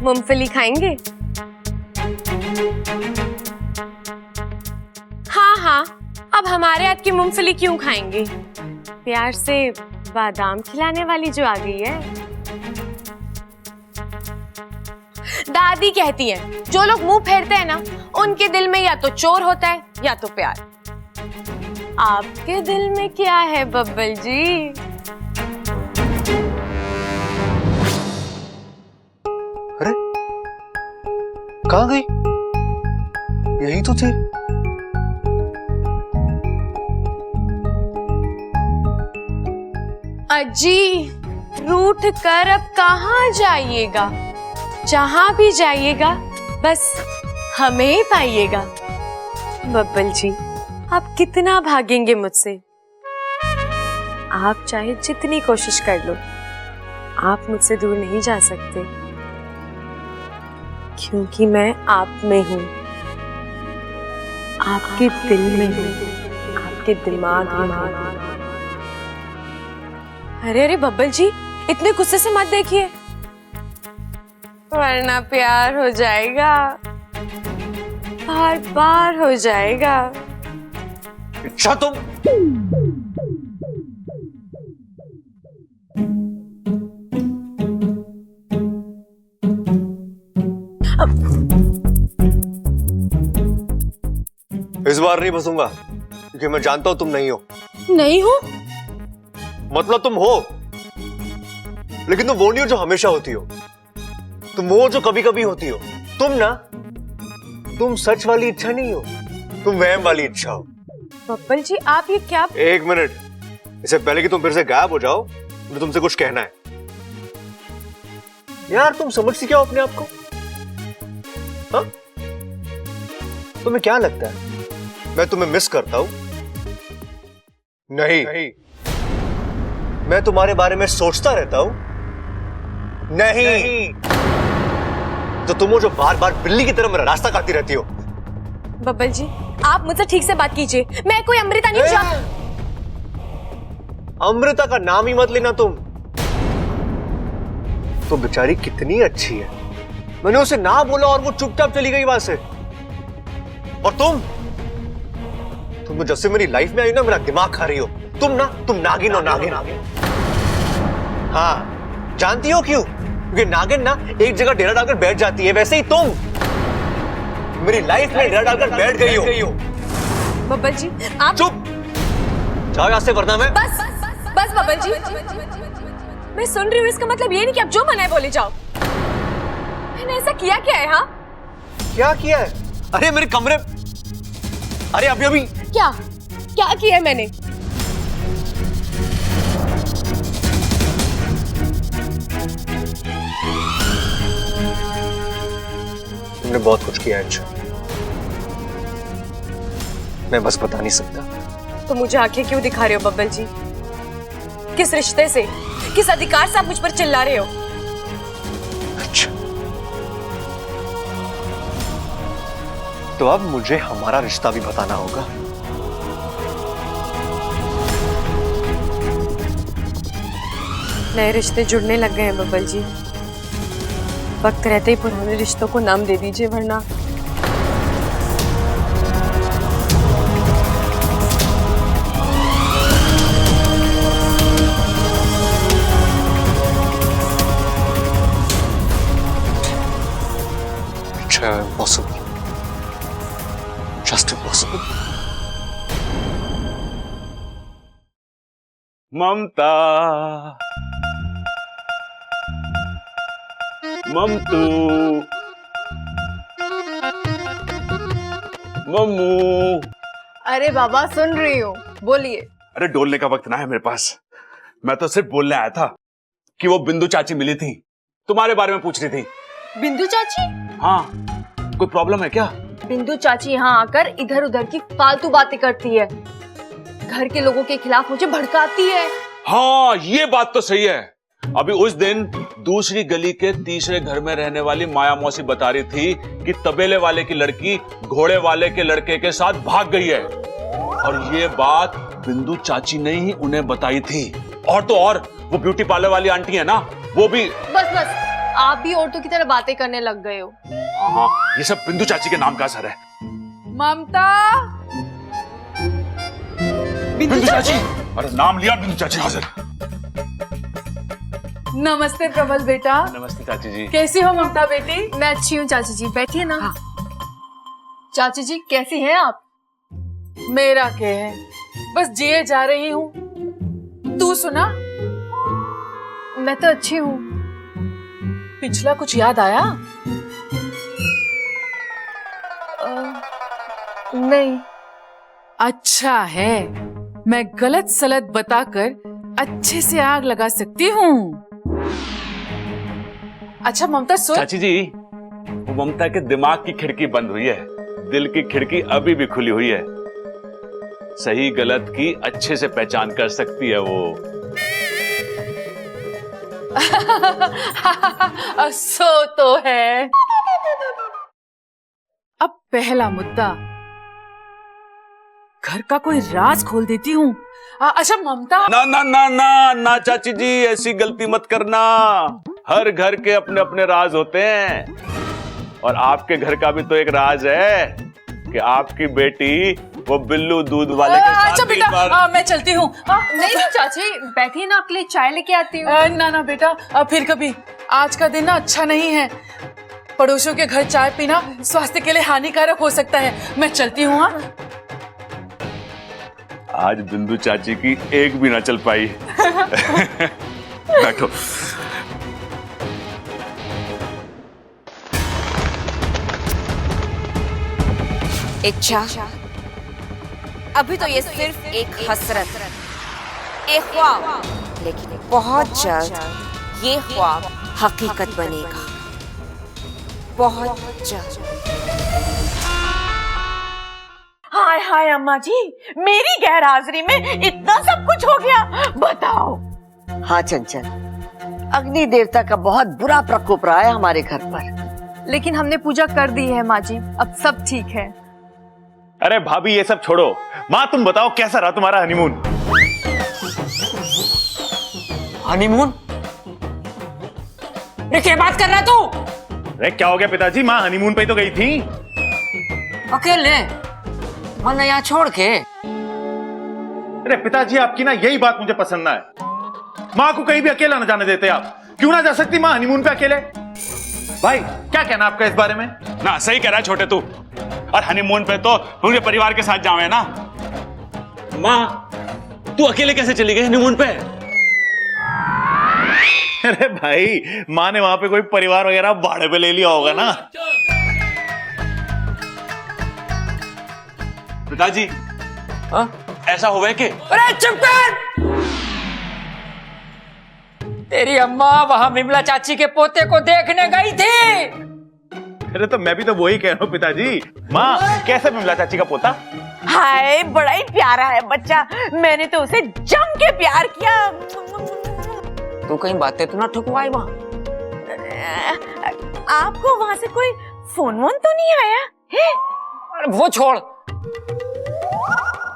मूंगफली खाएंगे? हाँ हाँ, अब हमारे हाथ की मूंगफली क्यों खाएंगे? प्यार से बादाम खिलाने वाली जो आ गई है। दादी कहती है जो लोग मुंह फेरते हैं ना, उनके दिल में या तो चोर होता है या तो प्यार। आपके दिल में क्या है बब्बल जी? अरे कहाँ गई? यही तो थी। अजी, रूठ कर अब कहाँ जाइएगा? जहां भी जाइएगा बस हमें ही पाइएगा। बब्बल जी, आप कितना भागेंगे मुझसे? आप चाहे जितनी कोशिश कर लो, आप मुझसे दूर नहीं जा सकते, क्योंकि मैं आप में हूं, आपके दिल में हूं, आपके दिमाग में हूं। अरे अरे बब्बल जी, इतने गुस्से से मत देखिए, वरना प्यार हो जाएगा, बार बार हो जाएगा। अच्छा तुम इस बार नहीं फंसूंगा, क्योंकि मैं जानता हूं तुम नहीं हो। नहीं हो? मतलब तुम हो, लेकिन तुम वो नहीं हो जो हमेशा होती हो। तुम वो जो कभी कभी होती हो। तुम सच वाली इच्छा नहीं हो, तुम वहम वाली इच्छा हो। बब्बल जी, आप ये क्या? एक मिनट, इससे पहले कि तुम फिर से गायब हो जाओ, मुझे तुमसे कुछ कहना है। यार तुम समझती क्या हो अपने आप को? हाँ? तुम्हें क्या लगता है मैं तुम्हें मिस करता हूं? नहीं। मैं तुम्हारे बारे में सोचता रहता हूं? नहीं। तो तुम हो जो बार बार बिल्ली की तरह मेरा रास्ता काटती रहती हो। बब्बल जी, आप मुझसे ठीक से बात कीजिए, मैं कोई अमृता नहीं हूं। अमृता का नाम ही मत लेना तुम। तो बेचारी कितनी अच्छी है, मैंने उसे ना बोला और वो चुपचाप चली गई वहां से। और तुम तो जब से मेरी लाइफ में आई ना, मेरा दिमाग खा रही हो। तुम नागिन हो, नागिन। हाँ, जानती हो क्यों? क्योंकि नागिन ना एक जगह डेरा डालकर बैठ जाती है, वैसे ही तुम मेरी लाइफ में डेरा डालकर बैठ गई हो। बब्बल जी, आप चुप जाओ यहां से, वरना मैं बस बब्बल जी, मैं सुन रही हूँ, इसका मतलब ये नहीं कि आप जो मना है बोले जाओ। मैंने ऐसा किया क्या है? हाँ, क्या किया है? अरे मेरे कमरे, अरे अभी क्या किया है मैंने? तुमने बहुत कुछ किया है अंशु, मैं बस बता नहीं सकता। तो मुझे आंखें क्यों दिखा रहे हो बब्बल जी? किस रिश्ते से, किस अधिकार से आप मुझ पर चिल्ला रहे हो? अच्छा, तो अब मुझे हमारा रिश्ता भी बताना होगा। नए रिश्ते जुड़ने लग गए हैं बब्बल जी, वक्त रहते ही पुराने रिश्तों को नाम दे दीजिए, वरना impossible, just impossible. ममता, ममतू, मम्मू। अरे बाबा, सुन रही हूँ, बोलिए। अरे डोलने का वक्त ना है मेरे पास, मैं तो सिर्फ बोलने आया था कि वो बिंदु चाची मिली थी, तुम्हारे बारे में पूछ रही थी। बिंदु चाची? हाँ, कोई प्रॉब्लम है क्या? बिंदु चाची यहाँ आकर इधर उधर की फालतू बातें करती है, घर के लोगों के खिलाफ मुझे भड़काती है। हाँ, ये बात तो सही है। अभी उस दिन दूसरी गली के तीसरे घर में रहने वाली माया मौसी बता रही थी कि तबेले वाले की लड़की घोड़े वाले के लड़के के साथ भाग गई है, और ये बात बिंदु चाची ने ही उन्हें बताई थी। और तो और वो ब्यूटी पार्लर वाली आंटी है ना, वो भी। बस बस, आप भी औरतों की तरह बातें करने लग गए हो। हाँ, ये सब बिंदु चाची के नाम का असर है। ममता, बिंदु चाची, अरे नाम लिया, बिंदु चाची हाजिर। नमस्ते प्रबल बेटा। नमस्ते चाची जी। कैसी हो ममता बेटी? मैं अच्छी हूँ चाची जी, बैठिए ना। चाची जी कैसी हैं आप? मेरा क्या है, बस जिए जा रही हूँ। तू सुना? मैं तो अच्छी हूँ। पिछला कुछ याद आया? नहीं। अच्छा है, मैं गलत सलत बताकर अच्छे से आग लगा सकती हूँ। अच्छा ममता सुन। चाची जी, वो ममता के दिमाग की खिड़की बंद हुई है, दिल की खिड़की अभी भी खुली हुई है। सही गलत की अच्छे से पहचान कर सकती है वो। सो तो है। अब पहला मुद्दा, घर का कोई राज खोल देती हूँ। अच्छा ममता। ना ना ना ना ना चाची जी, ऐसी गलती मत करना। हर घर के अपने अपने राज होते हैं, और आपके घर का भी तो एक राज है कि आपकी बेटी वो बिल्लू दूध वाले के साथ अच्छा बेटा, मैं चलती हूँ। नहीं चाची, बैठिए ना, आपके लिए चाय लेके आती हूँ। ना ना बेटा, फिर कभी। आज का दिन ना अच्छा नहीं है। पड़ोसियों के घर चाय पीना स्वास्थ्य के लिए हानिकारक हो सकता है। मैं चलती हूँ। हाँ, आज बिंदु चाची की एक भी ना चल पाई। बैठो। इच्छा, अभी तो ये सिर्फ एक हसरत, एक ख्वाब, लेकिन बहुत जल्द ये ख्वाब हकीकत बनेगा, बहुत जल्द। हाय हाय अम्मा जी, मेरी गैर हाजिरी में इतना सब कुछ हो गया, बताओ। हाँ चंचल, अग्नि देवता का बहुत बुरा प्रकोप रहा है हमारे घर पर। लेकिन हमने पूजा कर दी है माँ जी, अब सब ठीक है। अरे भाभी ये सब छोड़ो, माँ तुम बताओ कैसा रहा तुम्हारा हनीमून? हनीमून? क्या बात कर रहा तू? अरे क्या हो गया पिताजी, माँ हनीमून पे तो गई थी। अकेले? वरना यहाँ छोड़ के? अरे पिताजी आपकी ना यही बात मुझे पसंद ना है। माँ को कहीं भी अकेला न जाने देते आप। क्यों ना जा सकती माँ हनीमून पे अकेले? भाई क्या कहना आपका इस बारे में? ना सही कह रहा है छोटे तू, और हनीमून पे तो पूरे परिवार के साथ जावे ना। माँ तू अकेले कैसे चली गई हनीमून पे? अरे भाई माँ ने वहां पे कोई परिवार वगैरह भाड़े पे ले लिया होगा ना। पिताजी ऐसा हुआ है कि? अरे चुप कर! तेरी अम्मा वहां विमला चाची के पोते को देखने गई थी। अरे तो मैं भी तो वही कह रहा हूँ पिताजी। माँ कैसे विमला चाची का पोता? हाय बड़ा ही प्यारा है बच्चा, मैंने तो उसे जम के प्यार किया। तू कहीं बातें तो ना ठुकवाई वहाँ? आपको वहाँ से कोई फोन वोन तो नहीं आया है? अरे वो छोड़,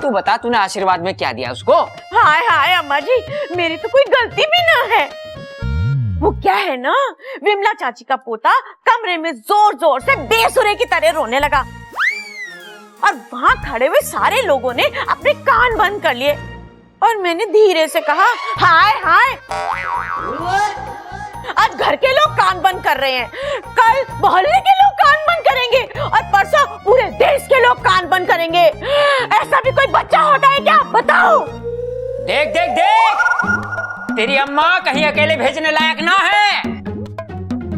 तू बता तूने आशीर्वाद में क्या दिया उसको? हाय हाय अम्मा जी, मेरी तो कोई गलती भी ना है। वो क्या है ना, विमला चाची का पोता कमरे में जोर जोर से बेसुरे की तरह रोने लगा, और वहाँ खड़े हुए सारे लोगों ने अपने कान बंद कर लिए, और मैंने धीरे से कहा हाय हाय। आज घर के लोग कान बंद कर रहे हैं, कल मोहल्ले के लोग कान बंद करेंगे, और परसों पूरे देश के लोग कान बंद करेंगे। ऐसा भी कोई बच्चा होता है क्या, बताओ? देख देख देख, तेरी अम्मा कहीं अकेले भेजने लायक ना है।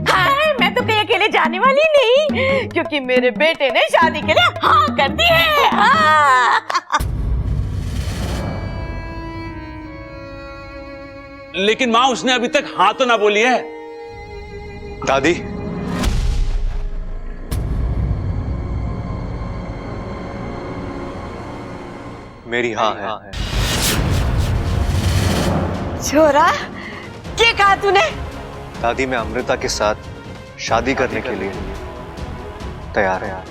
हाय, मैं तो कहीं अकेले जाने वाली नहीं, क्योंकि मेरे बेटे ने शादी के लिए हाँ कर दी है। हाँ। लेकिन माँ उसने अभी तक हाँ तो ना बोली है। दादी, मेरी हाँ है। छोरा, क्या कहा तूने? दादी मैं अमृता के साथ शादी करने के लिए तैयार है।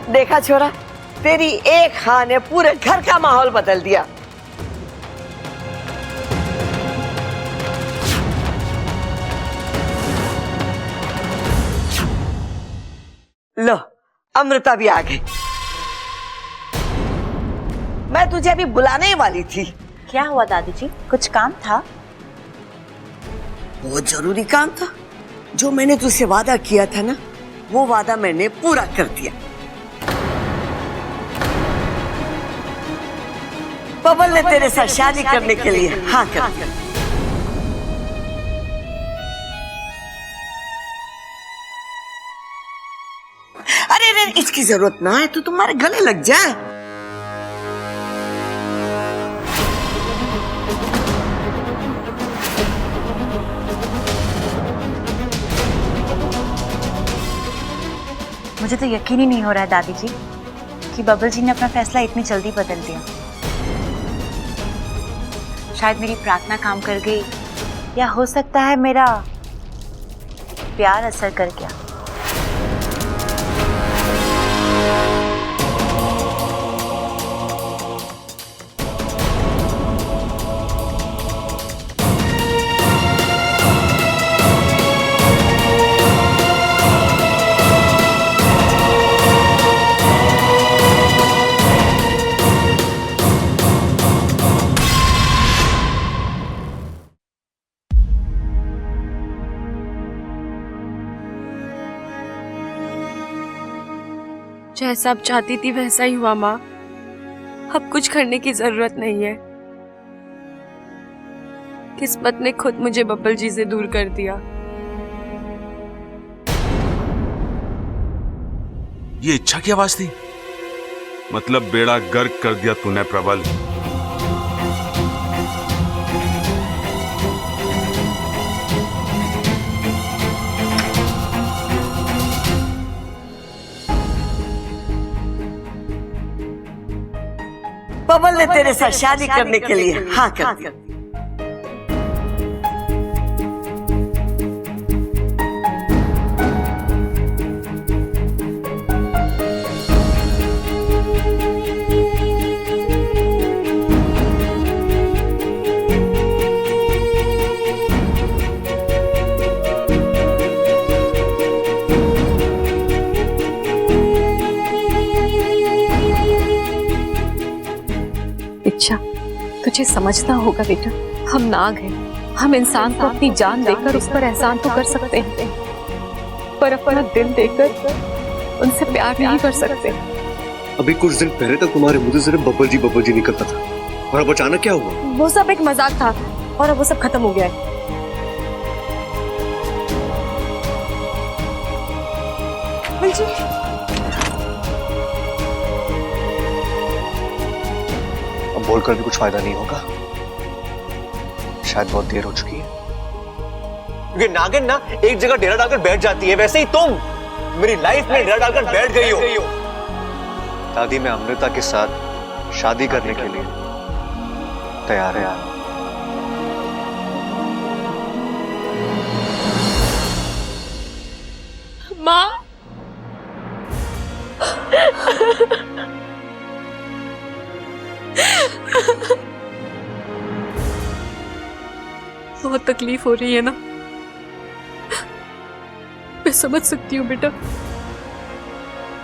देखा छोरा, तेरी एक हाँ ने पूरे घर का माहौल बदल दिया। लो, अमृता भी आ गई। मैं तुझे अभी बुलाने ही वाली थी। क्या हुआ दादी जी, कुछ काम था? बहुत जरूरी काम था। जो मैंने तुझसे वादा किया था ना, वो वादा मैंने पूरा कर दिया। बबल ने तेरे साथ शादी करने के लिए हाँ कर दिया। अरे अरे, इसकी जरूरत ना है तो तुम्हारे गले लग जाए। मुझे तो यकीन ही नहीं हो रहा है दादी जी कि बबल जी ने अपना फैसला इतनी जल्दी बदल दिया। शायद मेरी प्रार्थना काम कर गई, या हो सकता है मेरा प्यार असर कर गया। जैसा अब चाहती थी वैसा ही हुआ माँ। अब कुछ करने की जरूरत नहीं है। किस्मत ने खुद मुझे बब्बल जी से दूर कर दिया। ये इच्छा की आवाज थी? मतलब बेड़ा गर्क कर दिया तूने प्रबल। बबल ने तेरे साथ शादी करने के लिए हाँ कर दिया। इच्छा, तुझे समझना होगा बेटा, हम नाग हैं। हम इंसान को अपनी जान देकर उस पर एहसान तो कर सकते हैं, पर अपना दिल देकर उनसे प्यार नहीं कर सकते। अभी कुछ दिन पहले तक तुम्हारे मुंह से सिर्फ बब्बल जी निकलता था, और अब अचानक क्या हुआ? वो सब एक मजाक था और अब वो सब खत्म हो गया है। अब बोलकर भी कुछ फायदा नहीं होगा, शायद बहुत देर हो चुकी है। क्योंकि नागिन ना एक जगह डेरा डालकर बैठ जाती है, वैसे ही तुम मेरी लाइफ में डेरा डालकर बैठ गई हो। दादी, मैं अमृता के साथ शादी करने के लिए तैयार है। माँ, बहुत तकलीफ हो रही है ना? मैं समझ सकती हूँ बेटा,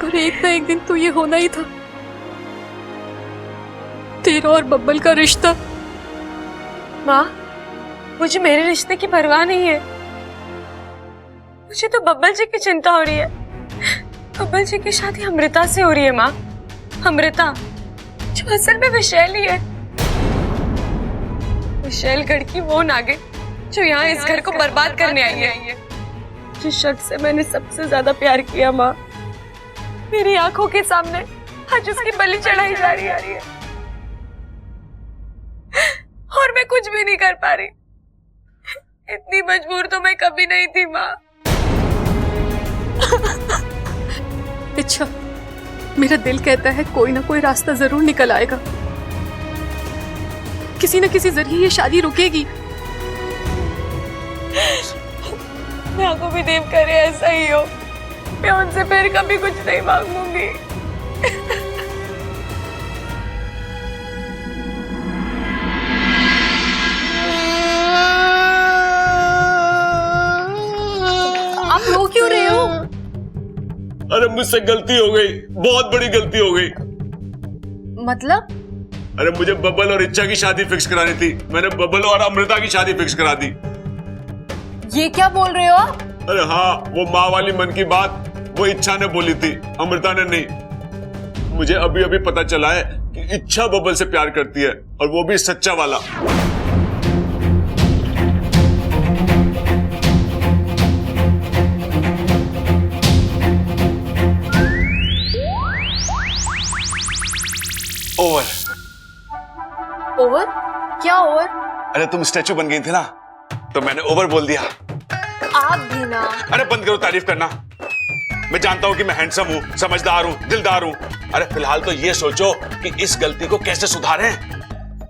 पर एक ना एक दिन तो ये होना ही था। तेरा और बब्बल का रिश्ता। माँ, मुझे मेरे रिश्ते की परवाह नहीं है। मुझे तो बब्बल जी की चिंता हो रही है। बब्बल जी की शादी अमृता से हो रही है माँ। अमृता जो असल में विशैल ही है। विशैलगढ़ की वो नागिन जो यहाँ इस घर को बर्बाद करने आई है। जिस शख्स से मैंने सबसे ज्यादा प्यार किया माँ, मेरी आंखों के सामने आज उसकी बलि चढ़ाई जा रही है और मैं कुछ भी नहीं कर पा रही। इतनी मजबूर तो मैं कभी नहीं थी माँ। अच्छा, मेरा दिल कहता है कोई ना कोई रास्ता जरूर निकल आएगा। किसी न किसी जरिए ये शादी रुकेगी। मैं आपको भी देव करे ऐसा ही हो। मैं उनसे फिर कभी कुछ नहीं मांगूंगी। अरे मुझसे गलती हो गई, बहुत बड़ी गलती हो गई। मतलब? अरे मुझे बबल और इच्छा की शादी फिक्स करानी थी, मैंने बबल और अमृता की शादी फिक्स करा दी। ये क्या बोल रहे हो आप? अरे हाँ, वो माँ वाली मन की बात वो इच्छा ने बोली थी, अमृता ने नहीं। मुझे अभी अभी पता चला है कि इच्छा बबल से प्यार करती है, और वो भी सच्चा वाला। ओवर। ओवर? क्या ओवर? अरे तुम स्टैचू बन गई थी ना, तो मैंने ओवर बोल दिया। आप भी ना। अरे बंद करो तारीफ करना। मैं जानता हूं कि मैं हैंडसम हूं, समझदार हूं, दिलदार हूं। अरे फिलहाल तो ये सोचो कि इस गलती को कैसे सुधारें।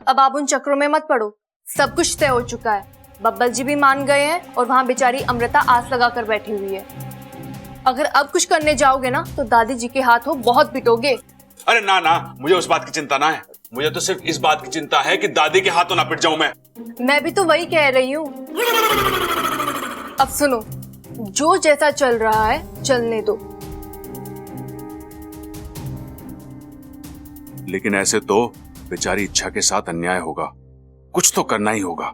अब आप उन चक्रों में मत पड़ो, सब कुछ तय हो चुका है। बब्बल जी भी मान गए हैं और वहाँ बेचारी अमृता आस लगा कर बैठी हुई है। अगर अब कुछ करने जाओगे ना तो दादी जी के हाथों बहुत पिटोगे। अरे ना ना, मुझे उस बात की चिंता ना है, मुझे तो सिर्फ इस बात की चिंता है कि दादी के हाथों ना पिट जाऊं मैं भी तो वही कह रही हूँ। अब सुनो, जो जैसा चल रहा है चलने दो। लेकिन ऐसे तो बेचारी इच्छा के साथ अन्याय होगा, कुछ तो करना ही होगा।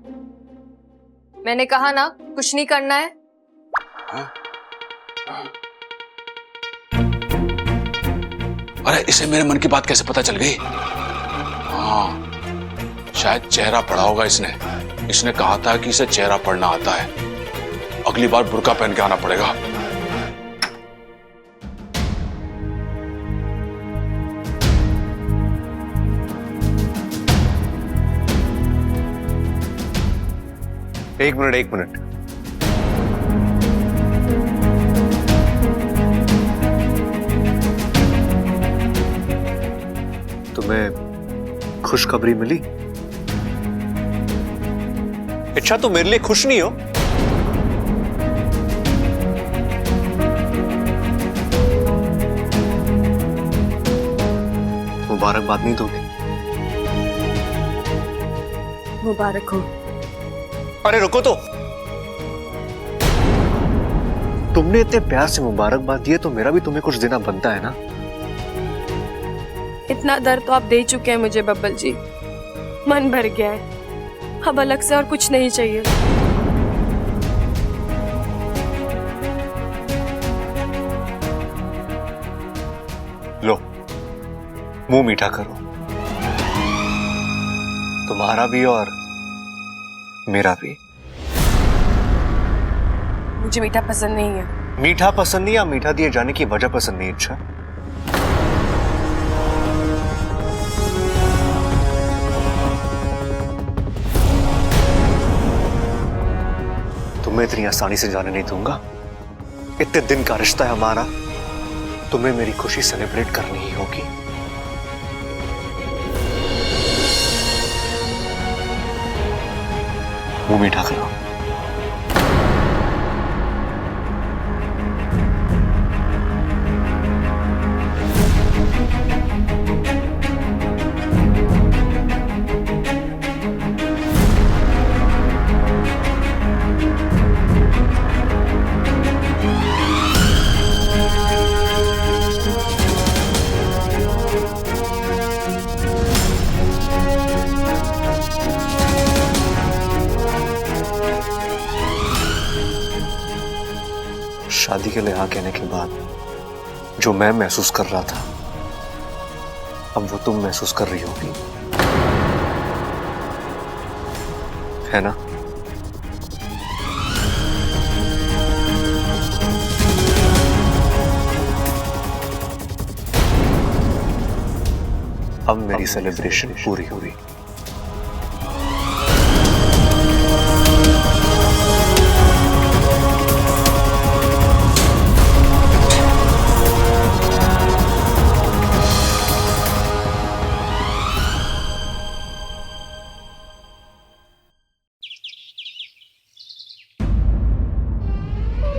मैंने कहा ना, कुछ नहीं करना है। अरे इसे मेरे मन की बात कैसे पता चल गई? हाँ, शायद चेहरा पढ़ा होगा इसने। इसने कहा था कि इसे चेहरा पढ़ना आता है। अगली बार बुर्का पहन के आना पड़ेगा। एक मिनट। तुम्हें खुशखबरी मिली? इच्छा, तुम मेरे लिए खुश नहीं हो? मुबारकबाद नहीं दोगे? मुबारक हो। अरे रुको तो, तुमने इतने प्यार से मुबारकबाद दी है तो मेरा भी तुम्हें कुछ देना बनता है ना। इतना दर्द तो आप दे चुके हैं मुझे बब्बल जी, मन भर गया है। अब अलग से और कुछ नहीं चाहिए। लो, मुंह मीठा करो, तुम्हारा भी और मेरा भी। मुझे मीठा पसंद नहीं है। मीठा पसंद नहीं या मीठा दिए जाने की वजह पसंद नहीं? अच्छा, तुम्हें इतनी आसानी से जाने नहीं दूंगा। इतने दिन का रिश्ता है हमारा, तुम्हें मेरी खुशी सेलिब्रेट करनी ही होगी। मुंह मीठा करो। शादी के लिए हाँ कहने के बाद जो मैं महसूस कर रहा था, अब वो तुम महसूस कर रही होगी, है ना? अब मेरी सेलिब्रेशन पूरी हुई।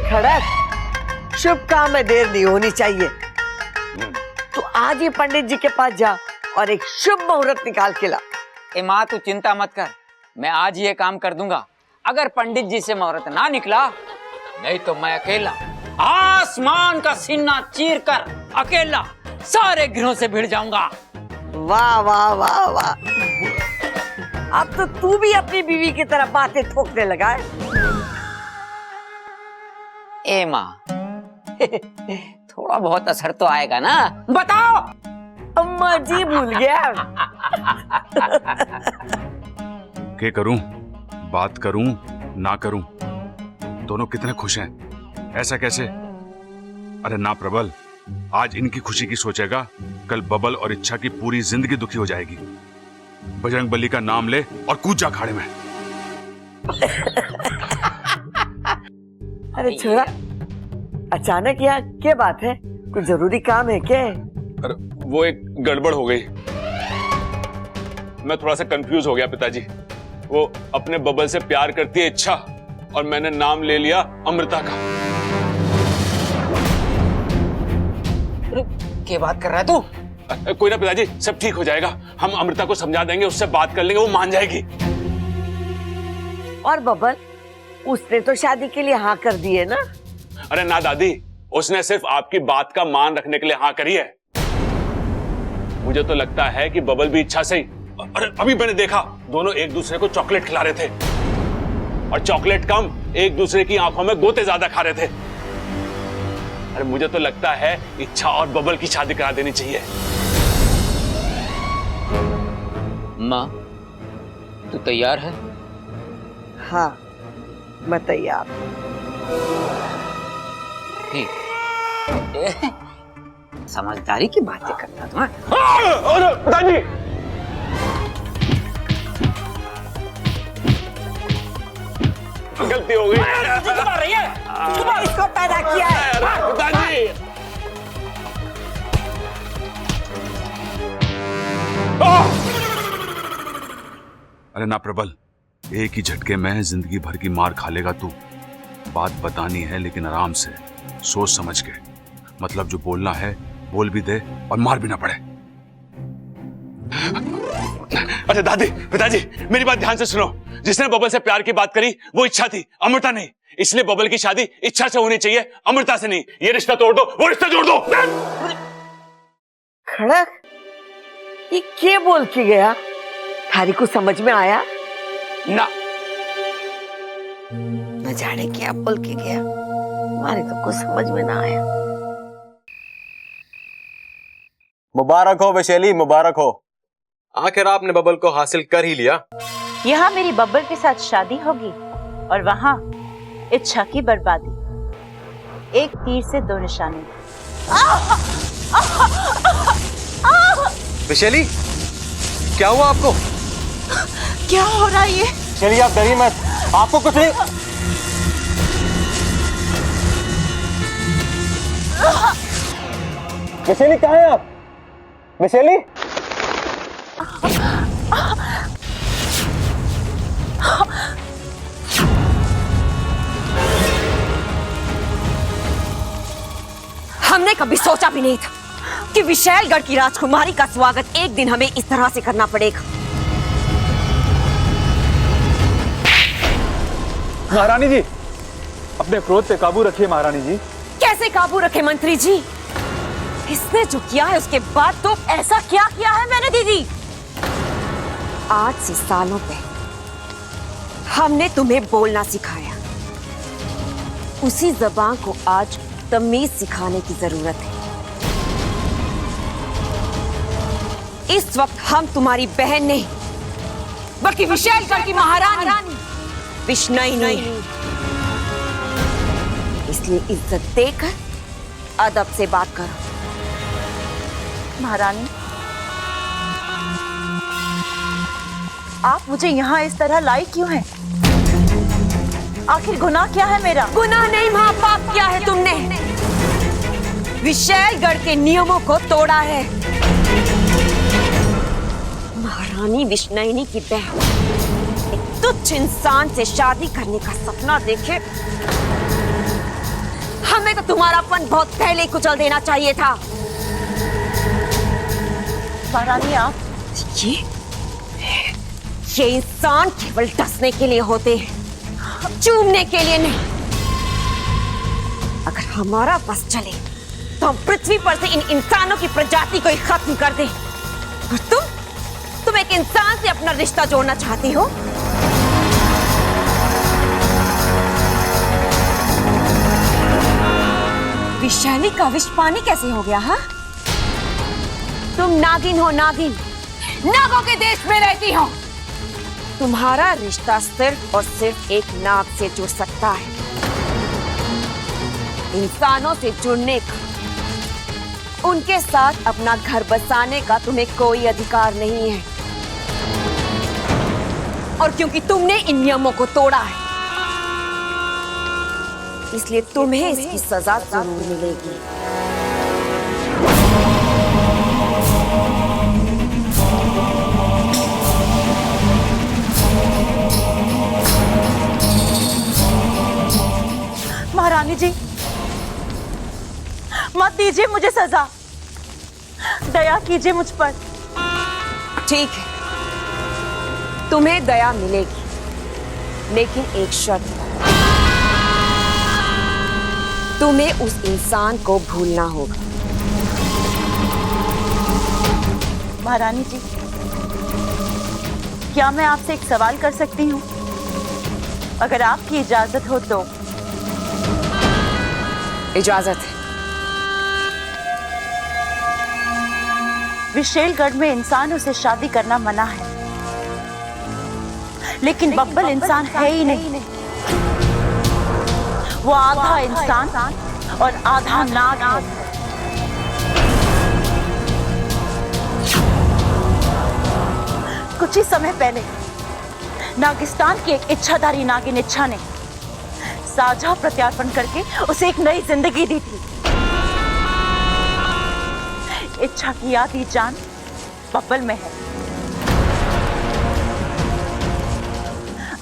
खड़क, शुभ काम में देर नहीं होनी चाहिए। तो आज ही पंडित जी के पास जा और एक शुभ मुहूर्त निकाल के ला। ए माँ, तू चिंता मत कर, मैं आज ये काम कर दूंगा। अगर पंडित जी से मुहूर्त ना निकला, नहीं तो मैं अकेला आसमान का सीना चीर कर अकेला सारे गिरोह से भिड़ जाऊंगा। वाह वाह वाह वाह, अब तो तू भी अपनी बीवी की तरह बातें ठोकने लगा है। ए माँ थोड़ा बहुत असर तो आएगा ना, बताओ। अम्मा जी भूल गया। क्या करूं, बात करूं ना करूं, दोनों कितने खुश हैं। ऐसा कैसे? अरे ना प्रबल, आज इनकी खुशी की सोचेगा, कल बबल और इच्छा की पूरी जिंदगी दुखी हो जाएगी। बजरंगबली का नाम ले और कूद जा खाड़े में। अरे छोरा, अचानक यहाँ क्या बात है? कुछ जरूरी काम है क्या? अरे वो एक गड़बड़ हो गई, मैं थोड़ा सा कंफ्यूज हो गया पिताजी। वो अपने बबल से प्यार करती है इच्छा, और मैंने नाम ले लिया अमृता का। क्या बात कर रहा है तू? कोई ना पिताजी, सब ठीक हो जाएगा। हम अमृता को समझा देंगे, उससे बात कर लेंगे, वो मान जाएगी। और बबल, उसने तो शादी के लिए हाँ कर दी है ना? अरे ना दादी, उसने सिर्फ आपकी बात का मान रखने के लिए हाँ करी है। मुझे तो लगता है कि बबल भी इच्छा से ही, अरे अभी मैंने देखा दोनों एक दूसरे को चॉकलेट खिला रहे थे, और चॉकलेट कम एक दूसरे की आंखों में गोते ज्यादा खा रहे थे। अरे मुझे तो लगता है इच्छा और बबल की शादी करा देनी चाहिए। माँ तू तैयार है? हाँ मैं तैयार। ठीक, समझदारी की बातें करता तू। दादी, गलती हो गई। रही है इसको पैदा किया है। दादी, अरे ना प्रबल, एक ही झटके में जिंदगी भर की मार खा लेगा तू। बात बतानी है लेकिन आराम से, सोच समझ के। मतलब जो बोलना है बोल भी दे और मार भी ना पड़े। अरे दादी, पिताजी मेरी बात ध्यान से सुनो। जिसने बबल से प्यार की बात करी वो इच्छा थी, अमृता नहीं। इसलिए बबल की शादी इच्छा से होनी चाहिए, अमृता से नहीं। ये रिश्ता तोड़ दो, वो रिश्ता जोड़ दो। खड़क, ये क्या बोल के गया? थारी को समझ में आया ना? न जाने क्या बोल के गया, हमारे तो कुछ समझ में ना आया। मुबारक हो वैशाली, मुबारक हो। आखिर आपने बबल को हासिल कर ही लिया। यहाँ मेरी बब्बल के साथ शादी होगी और वहाँ इच्छा की बर्बादी। एक तीर से दो निशाने। वैशाली, क्या हुआ आपको? क्या हो रहा है ये? चलिए आप डरिए मत, आपको कुछ नहीं। वैशाली कहाँ हैं आप? वैशाली, हमने कभी सोचा भी नहीं था कि विशालगढ़ की राजकुमारी का स्वागत एक दिन हमें इस तरह से करना पड़ेगा। महारानी जी, अपने क्रोध पे काबू रखिए महारानी जी। कैसे काबू रखे मंत्री जी? इसने जो किया है उसके बाद तो ऐसा क्या किया है मैंने दीदी? आज से सालों पहले हमने तुम्हें बोलना सिखाया, उसी जबान को आज तमीज सिखाने की जरूरत है। इस वक्त हम तुम्हारी बहन नहीं बल्कि विशालगढ़ की महारानी विष्णुई नहीं, इसलिए इज्जत देकर अदब से बात करो। महारानी, आप मुझे यहाँ इस तरह लाई क्यों हैं? आखिर गुनाह क्या है मेरा? गुनाह नहीं, महापाप किया है तुमने। विशालगढ़ के नियमों को तोड़ा है। महारानी विष्णुई की बहन एक तुच्छ इंसान से शादी करने का सपना देखे, हमें तो तुम्हारापन बहुत पहले कुचल देना चाहिए था। महारानी, आप ये इंसान केवल डसने के लिए होते हैं, चूमने के लिए नहीं। अगर हमारा बस चले तो हम पृथ्वी पर से इन इंसानों की प्रजाति को ही खत्म कर दें। और तुम एक इंसान से अपना रिश्ता जोड़ना चाहती हो? विषैली का विष पानी कैसे हो गया? हाँ, तुम नागिन हो, नागिन। नागों के देश में रहती हो। तुम्हारा रिश्ता सिर्फ और सिर्फ एक नाग से जुड़ सकता है। इंसानों से जुड़ने का, उनके साथ अपना घर बसाने का तुम्हें कोई अधिकार नहीं है। और क्योंकि तुमने इन नियमों को तोड़ा है, इसलिए तुम्हें इसकी सजा जरूर मिलेगी। महारानी जी, मत दीजिए मुझे सजा, दया कीजिए मुझ पर। ठीक है, तुम्हें दया मिलेगी, लेकिन एक शर्त पर। तुम्हें उस इंसान को भूलना होगा। महारानी जी, क्या मैं आपसे एक सवाल कर सकती हूँ? अगर आपकी इजाजत हो तो। इजाजत है। विशेलगढ़ में इंसानों से शादी करना मना है, लेकिन बब्बल इंसान है ही नहीं। वो आधा इंसान और आधा नाग है। कुछ ही समय पहले नागिस्तान की एक इच्छाधारी नागिन इच्छा ने साझा प्रत्यार्पण करके उसे एक नई जिंदगी दी थी। इच्छा की आधी जान बब्बल में है।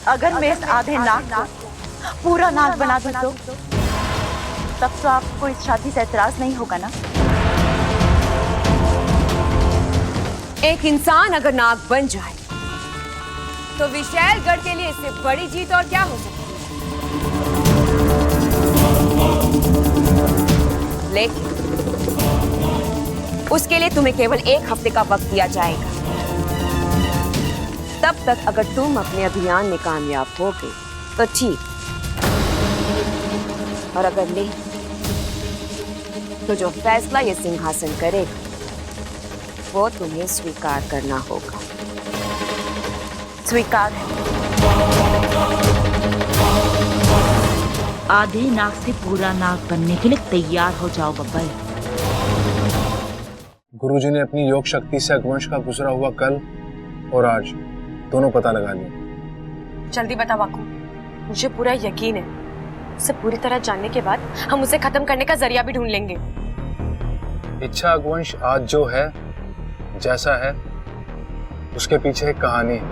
अगर मैं इस आधे नाग को पूरा नाग बना दूं तो तब तो आपको इस शादी से एतराज नहीं होगा ना? एक इंसान अगर नाग बन जाए तो विशैलगढ़ के लिए इससे बड़ी जीत और क्या हो सकती है। लेकिन उसके लिए तुम्हें केवल 1 हफ्ते का वक्त दिया जाएगा। तब तक अगर तुम अपने अभियान में कामयाब हो गए तो ठीक, और अगर नहीं तो जो फैसला ये सिंहासन करेगा वो तुम्हें स्वीकार करना होगा। स्वीकार है। आधे नाग से पूरा नाग बनने के लिए तैयार हो जाओ बब्बल। गुरुजी ने अपनी योग शक्ति से अगवंश का गुजरा हुआ कल और आज दोनों पता लगा लिया। जल्दी बता वाकू, मुझे पूरा यकीन है उसे पूरी तरह जानने के बाद हम उसे खत्म करने का जरिया भी ढूंढ लेंगे। इच्छा अगवंश आज जो है, जैसा है, उसके पीछे एक कहानी है।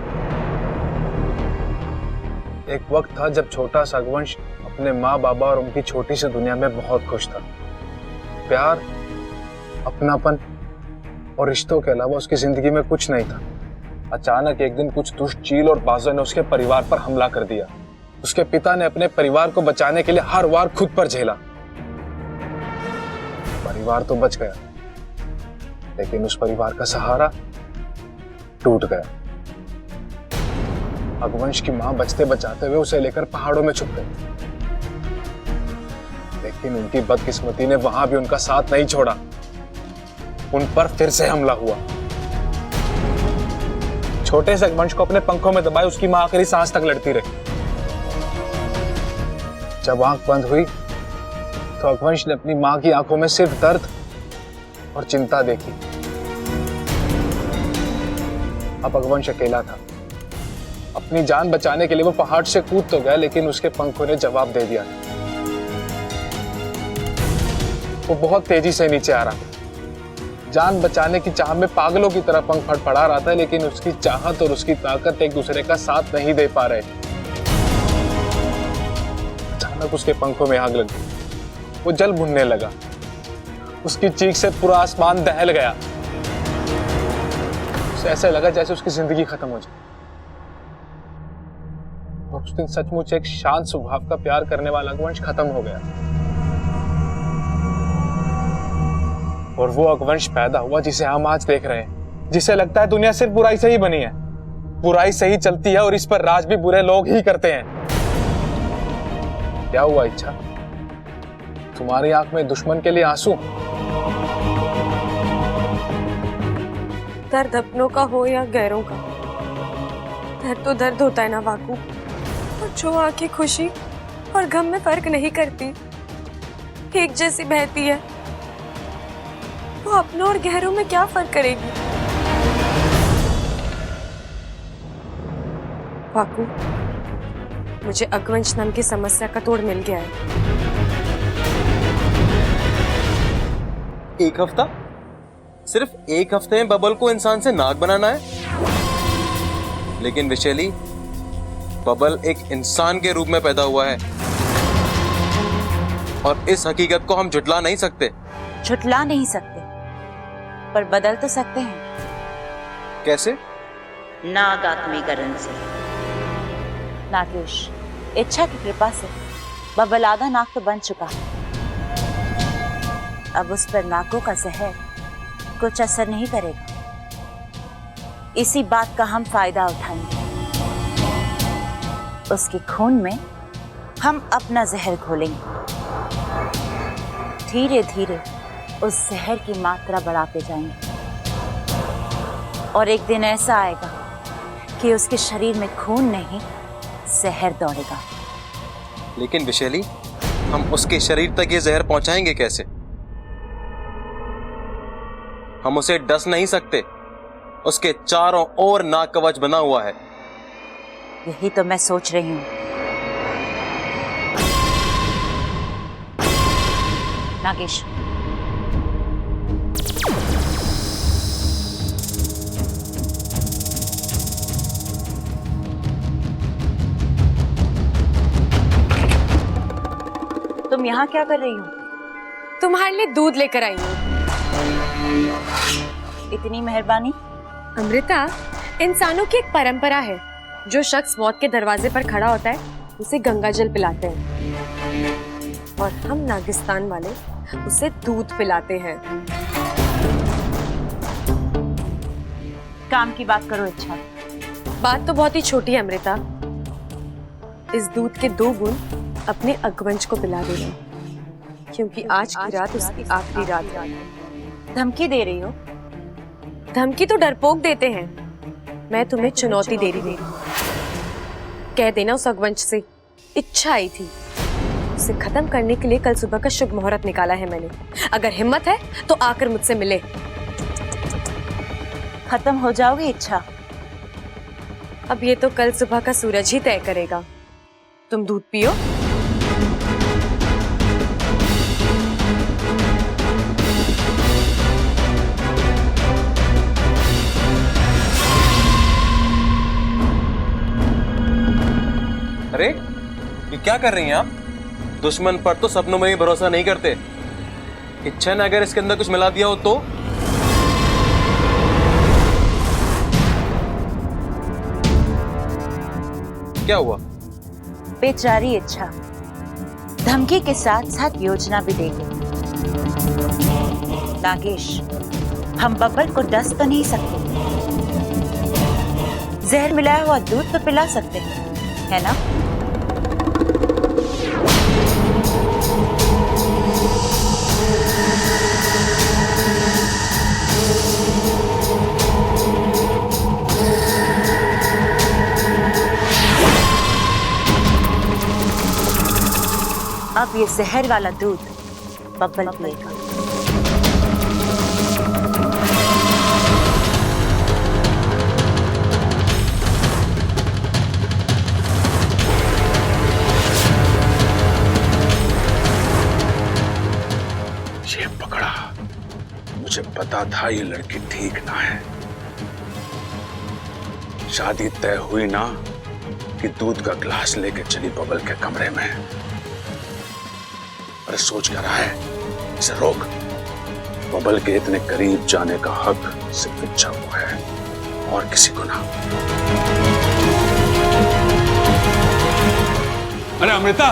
एक वक्त था जब छोटा सा अगवंश अपने माँ बाबा और उनकी छोटी सी दुनिया में बहुत खुश था। प्यार, अपनापन और रिश्तों के अलावा उसकी जिंदगी में कुछ नहीं था। अचानक एक दिन कुछ दुष्ट चील और बाजों ने उसके परिवार पर हमला कर दिया। उसके पिता ने अपने परिवार को बचाने के लिए हर वार खुद पर झेला। परिवार तो बच गया, लेकिन उस परिवार का सहारा टूट गया। अगवंश की मां बचते बचाते हुए उसे लेकर पहाड़ों में छुप गई, लेकिन उनकी बदकिस्मती ने वहां भी उनका साथ नहीं छोड़ा। उन पर फिर से हमला हुआ। छोटे से अगवंश को अपने पंखों में दबाए उसकी मां आखिरी सांस तक लड़ती रही। जब आंख बंद हुई तो अगवंश ने अपनी मां की आंखों में सिर्फ दर्द और चिंता देखी। अब अगवंश अकेला था। अपनी जान बचाने के लिए वो पहाड़ से कूद तो गया, लेकिन उसके पंखों ने जवाब दे दिया। वो बहुत तेजी से नीचे आ रहा था। जान बचाने की चाह में पागलों की तरह पंख फड़फड़ा रहा था, लेकिन उसकी चाहत और उसकी ताकत एक दूसरे का साथ नहीं दे पा रहे। अचानक उसके पंखों में आग लग गई। वो जल भुनने लगा। उसकी चीख से पूरा आसमान दहल गया। उसे ऐसा लगा जैसे उसकी जिंदगी खत्म हो जाए। और उस दिन सचमुच एक शांत स्वभाव का प्यार करने वाला अगवंश खत्म हो गया। और वो अगवंश पैदा हुआ जिसे हम आज देख रहे हैं, जिसे लगता है दुनिया सिर्फ बुराई से ही बनी है। बुराई से ही चलती है और इस पर राज भी बुरे लोग ही करते हैं। क्या हुआ इच्छा? तुम्हारी आंख में दुश्मन के लिए आंसू? दर्द अपनों का हो या गैरों का, दर्द तो दर्द होता है ना वाकू। और जो आंखें खुशी और गम में फर्क नहीं करती, एक जैसी बहती है, वो अपनों और गहरों में क्या फर्क करेगी? वाकू, मुझे अगवंश नाम की समस्या का तोड़ मिल गया है। एक हफ्ता? सिर्फ एक हफ्ते में बबल को इंसान से नाग बनाना है? लेकिन विशैली, बबल एक इंसान के रूप में पैदा हुआ है और इस हकीकत को हम झुटला नहीं सकते। झुटला नहीं सकते, पर बदल तो सकते हैं। कैसे? नाग आत्मीकरण से। नागेश, इच्छा की कृपा से बबल आधा नाग तो बन चुका है। अब उस पर नागों का जहर कुछ असर नहीं करेगा। इसी बात का हम फायदा उठाएंगे। उसके खून में हम अपना जहर घोलेंगे। धीरे धीरे उस जहर की मात्रा बढ़ाते जाएंगे और एक दिन ऐसा आएगा कि उसके शरीर में खून नहीं, जहर दौड़ेगा। लेकिन विशैली, हम उसके शरीर तक ये जहर पहुंचाएंगे कैसे? हम उसे डस नहीं सकते। उसके चारों ओर नाग कवच बना हुआ है। यही तो मैं सोच रही हूं। नागेश, तुम यहाँ क्या कर रही हो? तुम्हारे लिए दूध लेकर आई हूँ। इतनी मेहरबानी। अमृता, इंसानों की एक परंपरा है, जो शख्स मौत के दरवाजे पर खड़ा होता है उसे गंगा जल पिलाते हैं, और हम नागिस्तान वाले उसे दूध पिलाते हैं। काम की बात करो इच्छा। बात तो बहुत ही छोटी है अमृता। इस दूध के 2 बूंद अपने अगवंश को पिला देना, क्योंकि आज की रात उसकी आखिरी रात है। धमकी दे रही हो? धमकी तो डरपोक देते हैं, मैं तुम्हें चुनौती दे रही हूँ। कह देना उस अगवंश से इच्छा आई थी, उसे खत्म करने के लिए कल सुबह का शुभ मुहूर्त निकाला है मैंने। अगर हिम्मत है तो आकर मुझसे मिले। खत्म हो जाओगी इच्छा? अब ये तो कल सुबह का सूरज ही तय करेगा। तुम दूध पियो। अरे, ये क्या कर रही हैं आप? दुश्मन पर तो सपनों में भी भरोसा नहीं करते। इच्छा ने अगर इसके अंदर कुछ मिला दिया हो तो? क्या हुआ? बेचारी इच्छा धमकी के साथ साथ योजना भी देगी। नागेश, हम बबल को डस तो नहीं सकते, जहर मिलाया हुआ दूध तो पिला सकते हैं, है ना? अब ये जहर वाला दूध बब्बल पिएगा। ये पकड़ा, मुझे पता था ये लड़की ठीक ना है। शादी तय हुई ना कि दूध का गिलास लेके चली बबल के कमरे में। अरे सोच क्या रहा है? इसे रोक। बबल के इतने करीब जाने का हक सिर्फ इच्छा को है और किसी को ना। अरे अमृता,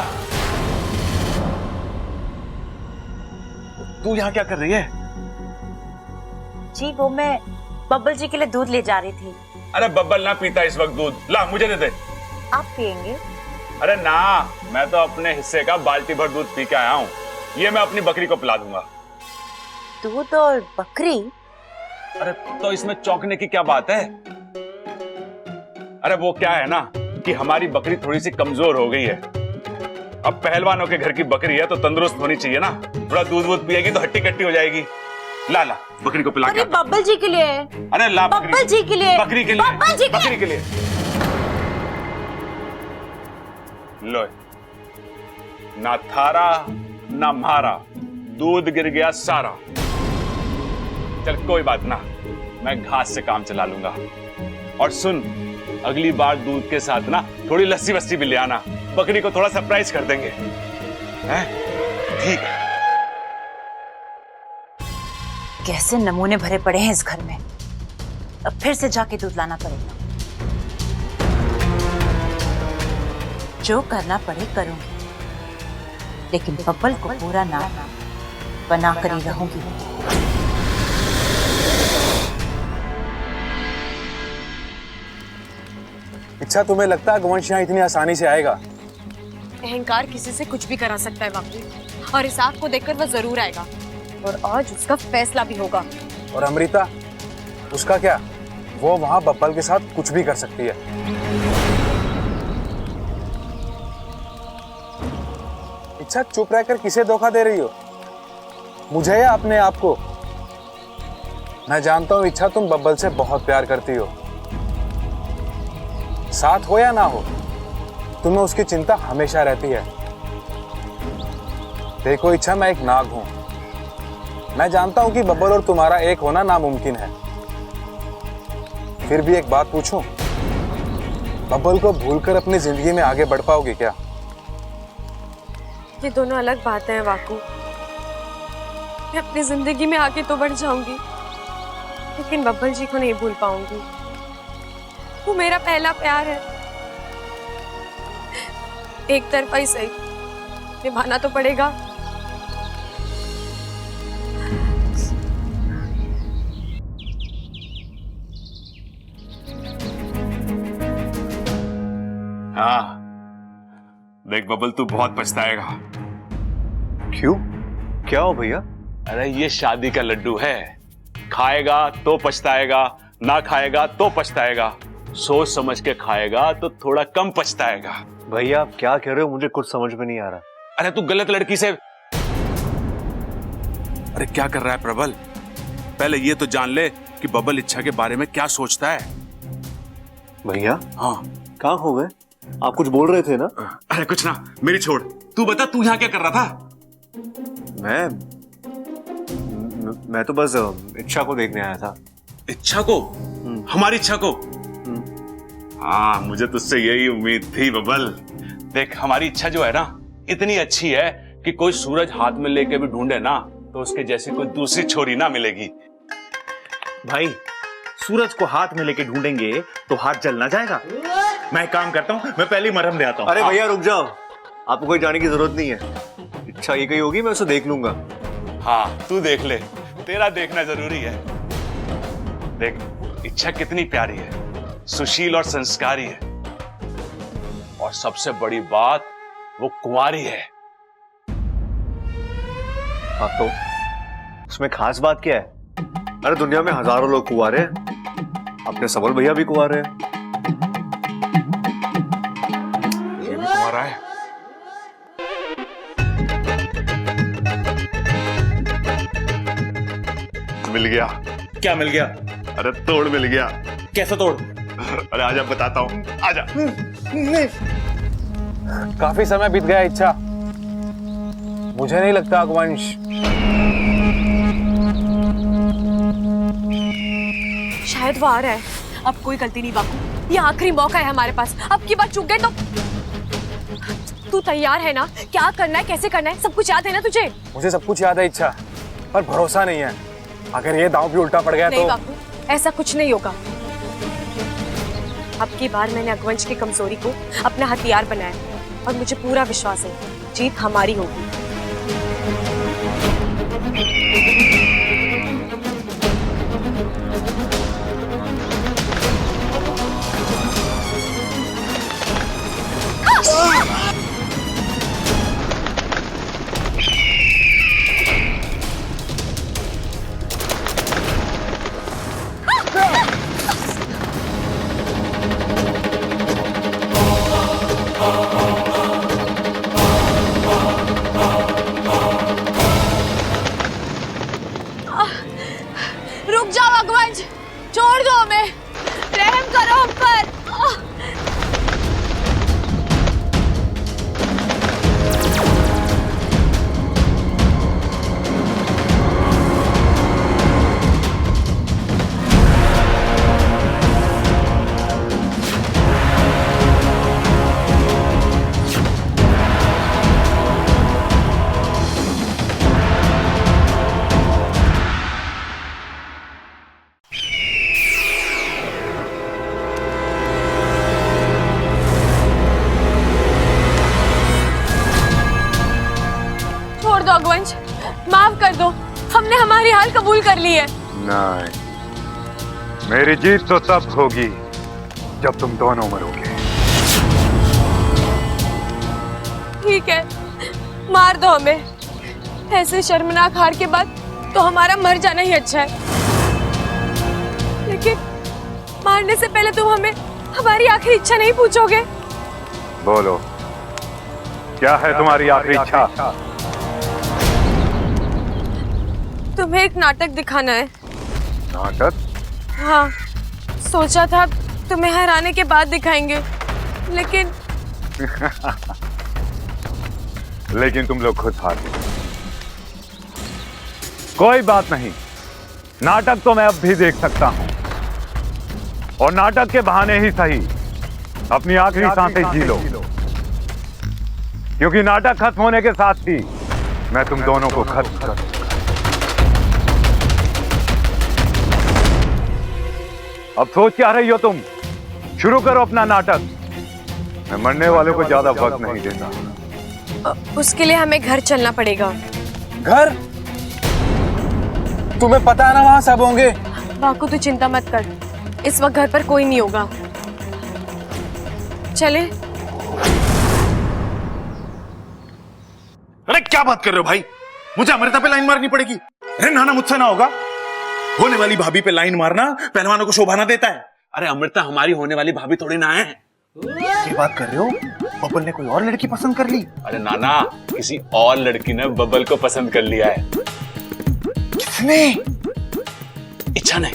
तू यहां क्या कर रही है? जी वो मैं बब्बल जी के लिए दूध ले जा रही थी। अरे बब्बल ना पीता इस वक्त दूध, ला मुझे दे दे। आप पियेंगे? अरे ना, मैं तो अपने हिस्से का बाल्टी भर दूध पी के आया हूँ, ये मैं अपनी बकरी को पिला दूंगा। दूध और बकरी? अरे तो इसमें चौंकने की क्या बात है? अरे वो क्या है ना कि हमारी बकरी थोड़ी सी कमजोर हो गई है। अब पहलवानों के घर की बकरी है तो तंदुरुस्त होनी चाहिए ना, थोड़ा दूध वूध पिएगी तो हट्टी कट्टी हो जाएगी। ला ला बकरी को पिला के। अरे बब्बल जी के लिए। अरे ला बब्बल जी के लिए। बकरी के लिए। बब्बल जी बकरी के लिए। लो, ना थारा ना मारा, दूध गिर गया सारा। चल कोई बात ना, मैं घास से काम चला लूंगा। और सुन, अगली बार दूध के साथ ना थोड़ी लस्सी वस्सी भी ले आना, बकरी को थोड़ा सरप्राइज कर देंगे, हैं? ठीक है। कैसे नमूने भरे पड़े हैं इस घर में, अब फिर से जाके दूध लाना पड़ेगा। जो करना पड़े करूंगी, लेकिन बब्बल को पूरा ना बना कर ही रहूंगी। इच्छा, तुम्हें लगता है गोवंश यहाँ इतनी आसानी से आएगा? अहंकार किसी से कुछ भी करा सकता है बापू, और हिसाब को देखकर वह जरूर आएगा, और आज उसका फैसला भी होगा। और अमृता, उसका क्या? वो वहां बब्बल के साथ कुछ भी कर सकती है। इच्छा, चुप रहकर किसे धोखा दे रही हो, मुझे या अपने आप को? मैं जानता हूं इच्छा, तुम बब्बल से बहुत प्यार करती हो। साथ हो या ना हो, तुम्हें उसकी चिंता हमेशा रहती है। देखो इच्छा, मैं एक नाग हूं। मैं जानता हूं कि बब्बल और तुम्हारा एक होना नामुमकिन है। फिर भी एक बात पूछूं, बब्बल को भूलकर अपनी जिंदगी में आगे बढ़ पाओगे क्या? ये दोनों अलग बातें हैं वाकू। मैं अपनी जिंदगी में आगे तो बढ़ जाऊंगी, लेकिन बब्बल जी को नहीं भूल पाऊंगी। वो मेरा पहला प्यार है। एक तरफा ही सही, निभाना तो पड़ेगा। हाँ देख बबल, तू बहुत पछताएगा। क्यों? क्या हो भैया? अरे ये शादी का लड्डू है, खाएगा तो पछताएगा, ना खाएगा तो पछताएगा। सोच समझ के खाएगा तो थोड़ा कम पछताएगा। भैया आप क्या कह रहे हो, मुझे कुछ समझ में नहीं आ रहा। अरे तू गलत लड़की से। अरे क्या कर रहा है प्रबल? पहले ये तो जान ले कि बबल इच्छा के बारे में क्या सोचता है। भैया हाँ, कहाँ हो गए? आप कुछ बोल रहे थे ना? अरे कुछ ना, मेरी छोड़। तू बता, तू यहाँ क्या कर रहा था? मैं तो बस इच्छा को देखने आया था। इच्छा को? हमारी इच्छा को? हाँ, मुझे तुझसे यही उम्मीद थी बबल। देख, हमारी इच्छा जो है ना, इतनी अच्छी है कि कोई सूरज हाथ में लेके भी ढूंढे ना तो उसके जैसी कोई दूसरी छोरी ना मिलेगी। भाई, सूरज को हाथ में लेके ढूंढेंगे तो हाथ जल ना जाएगा। मैं एक काम करता हूँ, मैं पहले ही मरहम ले आता हूँ। अरे भैया रुक जाओ, आपको कोई जाने की जरूरत नहीं है। इच्छा ये कही होगी, मैं उसे देख लूंगा। हाँ तू देख ले, तेरा देखना जरूरी है। देख, इच्छा कितनी प्यारी है, सुशील और संस्कारी है, और सबसे बड़ी बात वो कुंवारी है। हाँ तो उसमें खास बात क्या है? अरे दुनिया में हजारों लोग कुंवारे हैं, अपने सबल भैया भी कुंवारे हैं। ये भी कुंवारा है। मिल गया। क्या मिल गया? अरे तोड़ मिल गया। कैसा तोड़? अरे आजा बताता हूँ, आजा। काफी समय बीत गया इच्छा, मुझे नहीं लगता गोवंश। शायद वो आ रहा है। अब कोई गलती नहीं बापू, ये आखिरी मौका है हमारे पास। अब की बार चूक गए तो। तू तैयार है ना? क्या करना है, कैसे करना है, सब कुछ याद है ना तुझे? मुझे सब कुछ याद है इच्छा, पर भरोसा नहीं है। अगर ये दांव भी उल्टा पड़ गया नहीं तो। बापू, ऐसा कुछ नहीं होगा। अब की बार मैंने अगवंश की कमजोरी को अपना हथियार बनाया, और मुझे पूरा विश्वास है जीत हमारी होगी। हमारी हाल कबूल कर ली है। नहीं, मेरी जीत तो तब होगी जब तुम दोनों मरोगे। ठीक है, मार दो हमें। ऐसे शर्मनाक हार के बाद तो हमारा मर जाना ही अच्छा है। लेकिन मारने से पहले तुम हमें हमारी आखिरी इच्छा नहीं पूछोगे? बोलो, क्या है तुम्हारी आखिरी इच्छा? तुम्हें एक नाटक दिखाना है। नाटक? हाँ, सोचा था तुम्हें हराने के बाद दिखाएंगे, लेकिन लेकिन तुम लोग खुद हार गए। कोई बात नहीं, नाटक तो मैं अब भी देख सकता हूं, और नाटक के बहाने ही सही अपनी आखिरी सांसें जी लो, क्योंकि नाटक खत्म होने के साथ ही मैं तुम दोनों को खत्म कर दूंगा। अब सोच क्या रही हो तुम? शुरू करो अपना नाटक। मैं मरने वालों को ज्यादा वक्त नहीं देता। उसके लिए हमें घर चलना पड़ेगा। घर? तुम्हें पता है ना वहां सब होंगे। बाकू तू चिंता मत कर, इस वक्त घर पर कोई नहीं होगा। चले। अरे क्या बात कर रहे हो भाई? मुझे अमृता पे लाइन मारनी पड़ेगी? अरे नाना, मुझसे ना होगा। होने वाली भाभी पे लाइन मारना पहलवानों को शोभा ना देता है। अरे अमृता हमारी होने वाली भाभी थोड़ी ना है। ये बात कर रहे हो? बबल ने कोई और लड़की पसंद कर ली? अरे नाना, किसी और लड़की ने बबल को पसंद कर लिया है। किसने? इच्छा ने।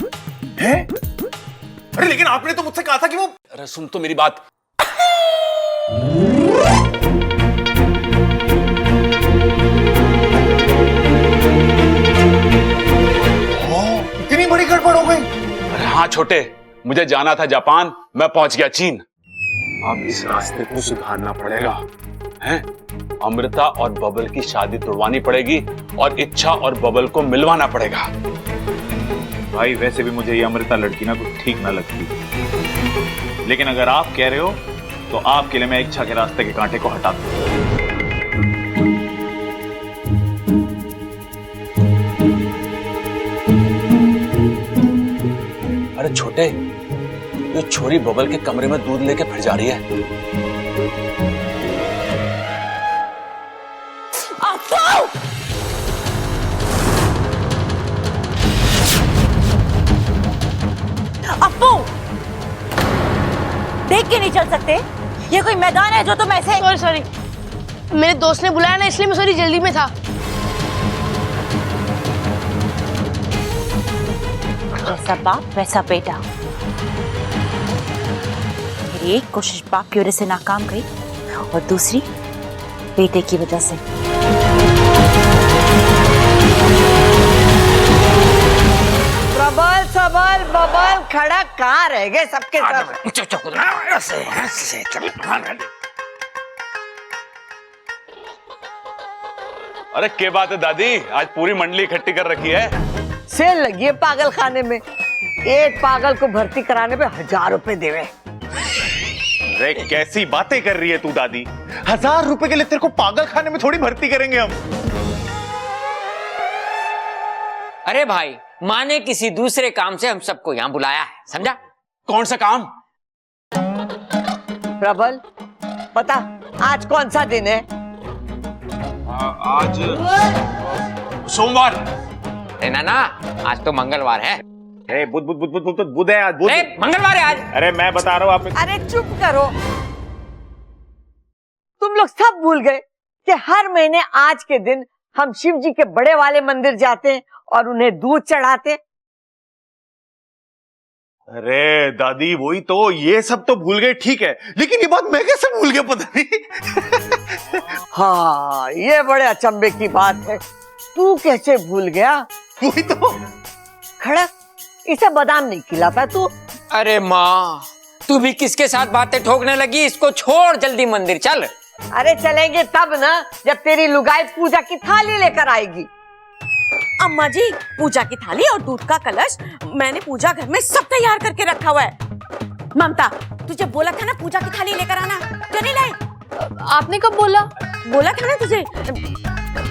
है? अरे लेकिन आपने तो मुझसे कहा था कि वो... अरे सुन तो मेरी बात। इतनी बड़ी गड़बड़ हो गई? अरे हाँ छोटे, मुझे जाना था जापान, मैं पहुंच गया चीन। अब इस रास्ते को सुधारना पड़ेगा, हैं? अमृता और बबल की शादी तुड़वानी पड़ेगी और इच्छा और बबल को मिलवाना पड़ेगा। भाई वैसे भी मुझे ये अमृता लड़की ना कुछ ठीक ना लगती, लेकिन अगर आप कह रहे हो तो आपके लिए मैं इच्छा के रास्ते के कांटे को हटा दूं। अरे छोटे, ये छोरी बबल के कमरे में दूध लेके फिर जा रही है। अप्पू, देख के नहीं चल सकते? ये कोई मैदान है जो तुम ऐसे... सॉरी, मेरे दोस्त ने बुलाया ना, इसलिए मैं सॉरी जल्दी में था। जैसा बाप वैसा बेटा। मेरी एक कोशिश बाप की वजह से नाकाम गई और दूसरी बेटे की वजह से। प्रबल सबल बबल खड़ा कहाँ रह गए सबके सब? अरे क्या बात है दादी, आज पूरी मंडली इकट्ठी कर रखी है। सेल लगी है पागल खाने में, एक पागल को भर्ती कराने पे 1000 रुपए देवे। अरे कैसी बातें कर रही है तू दादी? 1000 रुपए के लिए तेरे को पागल खाने में थोड़ी भर्ती करेंगे हम। अरे भाई, माँ ने किसी दूसरे काम से हम सबको यहाँ बुलाया है, समझा? कौन सा काम? प्रबल, पता आज कौन सा दिन है? आज सोमवार। नाना, आज तो मंगलवार है। बुध है आज। बुध मंगलवार है आज। अरे मैं बता रहा हूँ आप। अरे चुप करो, तुम लोग सब भूल गए कि हर महीने आज के दिन हम शिव जी के बड़े वाले मंदिर जाते हैं और उन्हें दूध चढ़ाते। अरे दादी वही तो, ये सब तो भूल गए ठीक है, लेकिन ये बात मैं कैसे भूल गया पता नहीं। हाँ, ये बड़े अचंभे की बात है, तू कैसे भूल गया? वही तो। खड़ा, इसे बादाम नहीं खिलाता तू? अरे माँ, तू भी किसके साथ बातें ठोकने लगी? इसको छोड़, जल्दी मंदिर चल। अरे चलेंगे तब ना जब तेरी लुगाई पूजा की थाली लेकर आएगी। अम्मा जी, पूजा की थाली और दूध का कलश मैंने पूजा घर में सब तैयार करके रखा हुआ है। ममता, तुझे बोला था ना पूजा की थाली लेकर आना, क्यों नहीं लाई? आपने कब बोला? बोला था ना तुझे,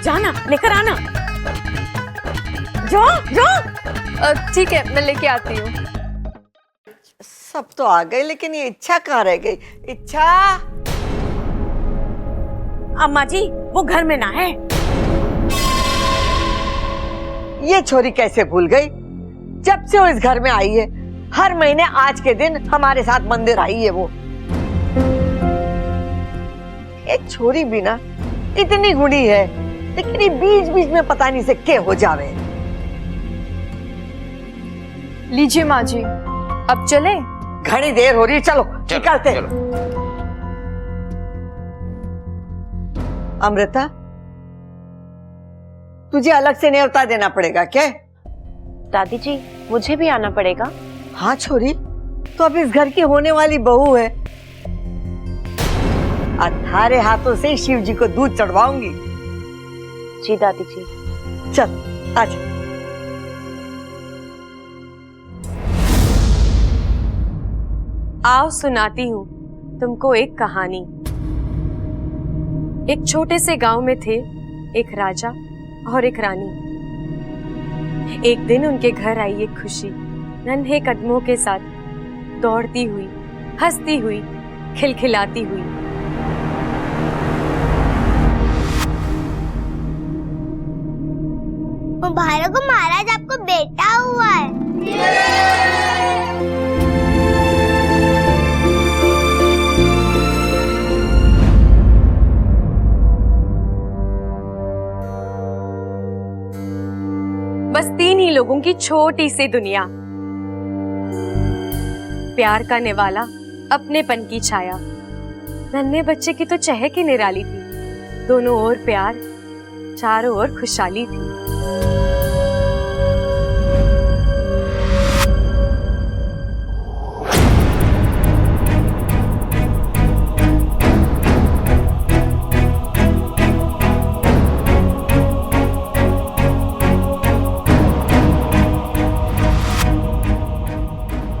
जाना लेकर आना। जो जो। ठीक है, मैं लेके आती हूँ। सब तो आ गए, लेकिन ये इच्छा कहाँ रह गई? इच्छा, अम्मा जी वो घर में ना है। ये छोरी कैसे भूल गई? जब से वो इस घर में आई है, हर महीने आज के दिन हमारे साथ मंदिर आई है वो। ये छोरी भी ना इतनी गुणी है, लेकिन ये बीच बीच में पता नहीं से क्या हो जावे। लीजिए माँ जी, अब चले? घनी देर हो रही है, चलो निकलते। अमृता, तुझे अलग से न्योता देना पड़ेगा क्या? दादी जी, मुझे भी आना पड़ेगा? हाँ छोरी, तो अब इस घर की होने वाली बहू है। अठारे हाथों से शिव जी को दूध चढ़वाऊंगी। जी दादी जी। चल आजा। आओ सुनाती हूँ तुमको एक कहानी। एक छोटे से गांव में थे एक राजा और एक रानी। एक दिन उनके घर आई एक खुशी नन्हे कदमों के साथ दौड़ती हुई, हंसती हुई, खिलखिलाती हुई। मुबारक हो महाराज, आपको बेटा हुआ है। बस 3 ही लोगों की छोटी सी दुनिया। प्यार का निवाला, अपनेपन की छाया। नन्हे बच्चे की तो चहक ही निराली थी। दोनों ओर प्यार, चारों ओर खुशहाली थी।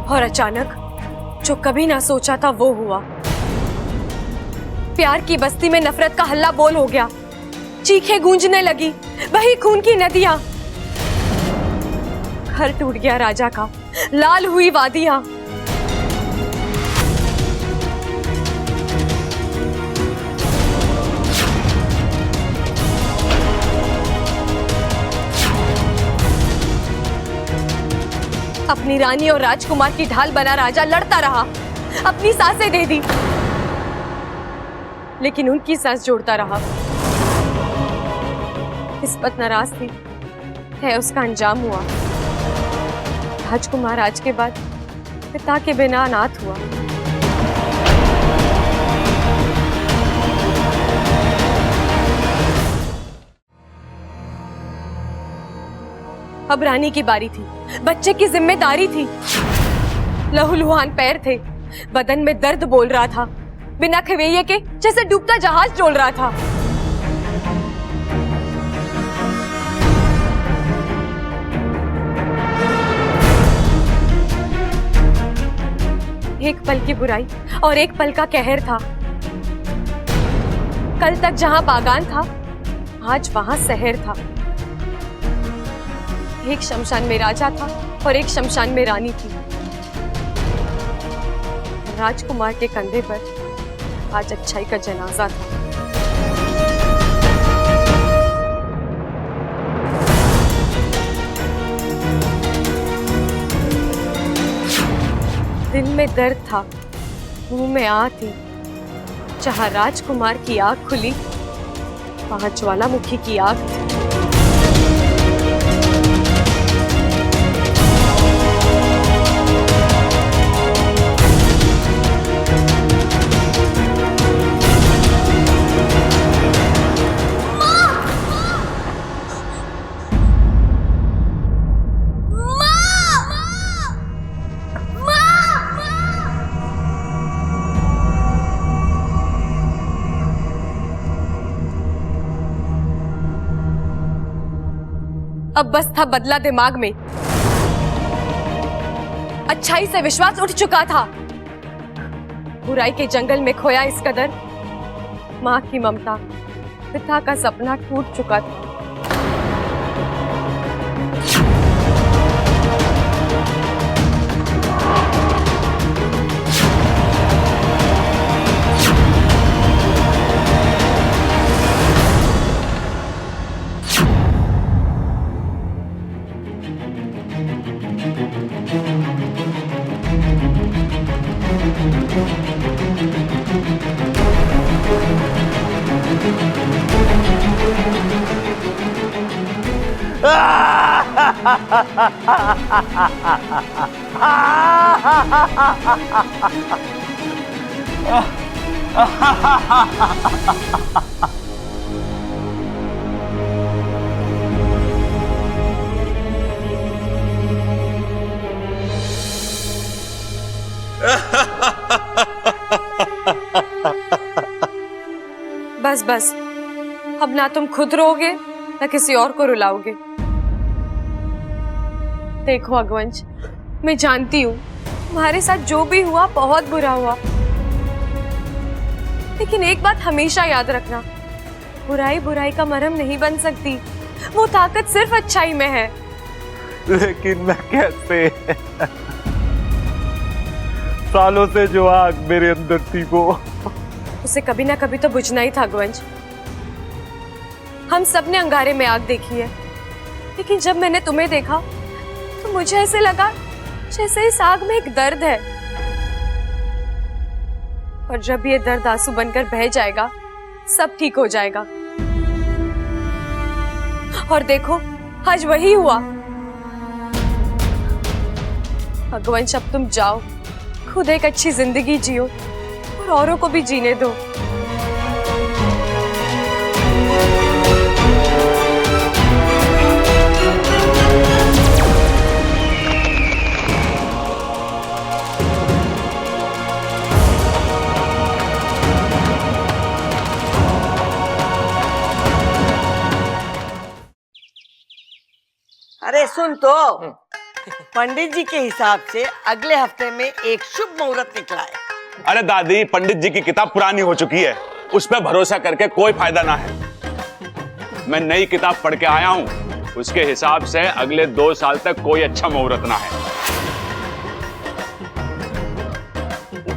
और अचानक जो कभी ना सोचा था वो हुआ। प्यार की बस्ती में नफरत का हल्ला बोल हो गया। चीखें गूंजने लगी, बही खून की नदियां। घर टूट गया राजा का, लाल हुई वादियां। अपनी रानी और राजकुमार की ढाल बना राजा लड़ता रहा, अपनी सांसें दे दी, लेकिन उनकी सांस जोड़ता रहा। किस्मत नाराज थी, है उसका अंजाम हुआ। राजकुमार आज के बाद पिता के बिना अनाथ हुआ। अब रानी की बारी थी, बच्चे की जिम्मेदारी थी। लहूलुहान पैर थे, बदन में दर्द बोल रहा था, बिना खवेये के जैसे डूबता जहाज डोल रहा था। एक पल की बुराई और एक पल का कहर था। कल तक जहां बागान था, आज वहां शहर था। एक शमशान में राजा था और एक शमशान में रानी थी। राजकुमार के कंधे पर आज अच्छाई का जनाजा था। दिल में दर्द था, मुंह में आह थी। जहां राजकुमार की आंख खुली, वहां ज्वालामुखी की आग थी। अब बस था बदला दिमाग में। अच्छाई से विश्वास उठ चुका था, बुराई के जंगल में खोया इस कदर। माँ की ममता, पिता का सपना टूट चुका था। बस बस, अब ना तुम खुद रोगे ना किसी और को रुलाओगे। देखो अगवंश, मैं जानती हूँ तुम्हारे साथ जो भी हुआ बहुत बुरा हुआ, लेकिन एक बात हमेशा याद रखना, बुराई बुराई का मरहम नहीं बन सकती। वो ताकत सिर्फ अच्छाई में है। लेकिन मैं कैसे? सालों से जो आग मेरे अंदर थी वो उसे कभी ना कभी तो बुझना ही था अगवंश। हम सब ने अंगारे में आग देखी है, लेकिन जब मैंने तुम्हें देखा तो मुझे ऐसे लगा जैसे इस आग में एक दर्द है, और जब ये दर्द आंसू बनकर बह जाएगा सब ठीक हो जाएगा। और देखो आज वही हुआ। अगवंश, अब तुम जाओ, खुद एक अच्छी जिंदगी जियो और औरों को भी जीने दो। अरे सुन तो, पंडित जी के हिसाब से अगले हफ्ते में एक शुभ मुहूर्त निकला है। अरे दादी, पंडित जी की किताब पुरानी हो चुकी है, उस पर भरोसा करके कोई फायदा ना है। मैं नई किताब पढ़ के आया हूँ, उसके हिसाब से अगले 2 साल तक कोई अच्छा मुहूर्त ना है।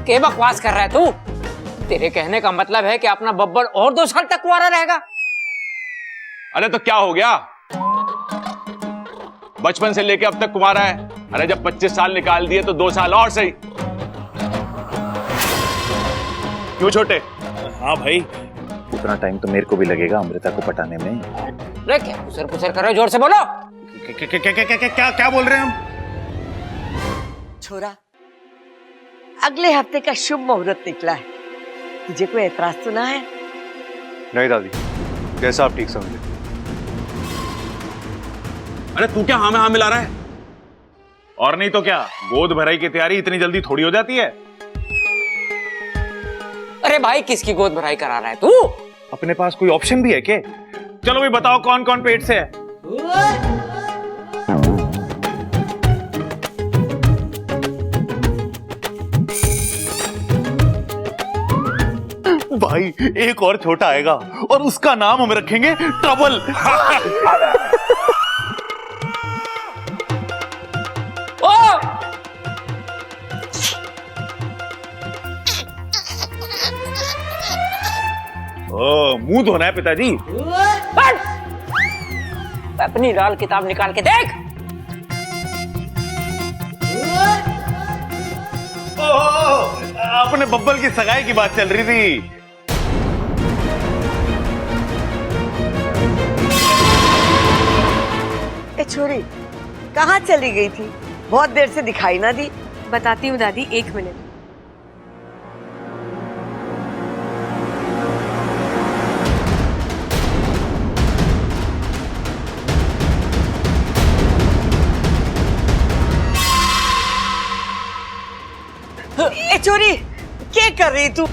क्या बकवास कर रहा है तू? तेरे कहने का मतलब है कि अपना बब्बर और 2 साल तक कुंवारा रहेगा? अरे तो क्या हो गया, बचपन से लेके अब तक कुंवारा है। अरे जब 25 साल निकाल दिए तो 2 साल और सही। क्यों छोटे? हाँ भाई, उतना टाइम तो मेरे को भी लगेगा अमृता को पटाने में। रे क्या पुसर पुसर कर रहे हो? जोर से बोलो। क्या बोल रहे हैं हम? छोरा, अगले हफ्ते का शुभ मुहूर्त निकला है, तुझे कोई एतराज तो ना है? नहीं दादी, जैसा आप ठीक समझे। अरे तू क्या हाँ में हाँ मिला रहा है? और नहीं तो क्या, गोद भराई की तैयारी इतनी जल्दी थोड़ी हो जाती है। अरे भाई, किसकी गोद भराई करा रहा है तू? अपने पास कोई ऑप्शन भी है क्या? चलो भाई बताओ, कौन कौन पेट से है? भाई एक और छोटा आएगा और उसका नाम हम रखेंगे ट्रबल। मुंह धोना है पिताजी। अपनी लाल किताब निकाल के देख। अपने बब्बल की सगाई की बात चल रही थी। ए छोरी, कहाँ चली गई थी? बहुत देर से दिखाई ना दी। बताती हूँ दादी, 1 मिनट। ए छोरी, क्या कर रही तू?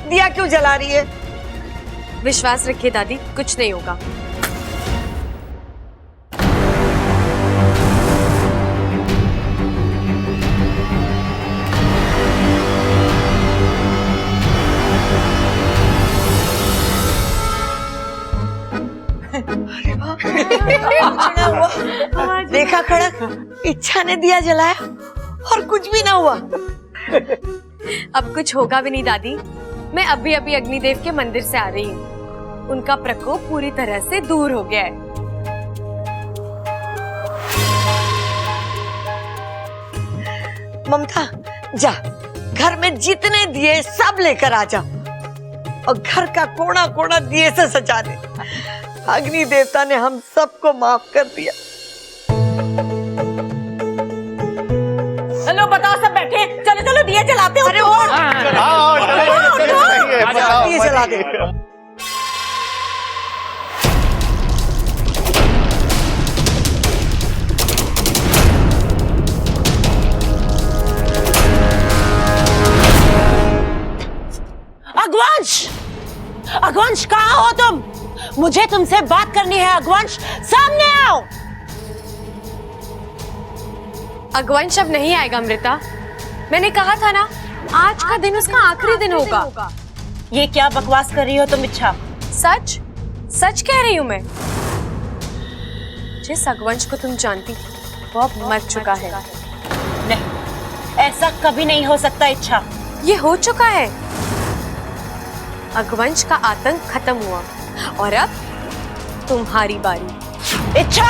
दिया क्यों जला रही है? विश्वास रखिए दादी, कुछ नहीं होगा। देखा खड़क, इच्छा ने दिया जलाया और कुछ भी ना हुआ। अब कुछ होगा भी नहीं दादी। मैं अभी अभी अग्निदेव के मंदिर से आ रही हूँ, उनका प्रकोप पूरी तरह से दूर हो गया है। ममता, जा घर में जितने दिए सब लेकर आ जा और घर का कोना कोना दिए से सजा दे। अग्नि देवता ने हम सबको माफ कर दिया। चलो बताओ, सब बैठे, चलो चलो दिए जलाते हो। दिए जला दे। अगवंश, अगवंश कहाँ हो तुम? मुझे तुमसे बात करनी है। अगवंश सामने आओ। अगवंश अब नहीं आएगा अमृता। मैंने कहा था ना, आज का दिन उसका आखिरी दिन होगा। ये क्या बकवास कर रही हो तुम इच्छा? सच सच कह रही हूँ मैं। जिस अगवंश को तुम जानती वो अब मर चुका है। नहीं, ऐसा कभी नहीं हो सकता इच्छा। ये हो चुका है। अगवंश का आतंक खत्म हुआ और अब तुम्हारी बारी। इच्छा,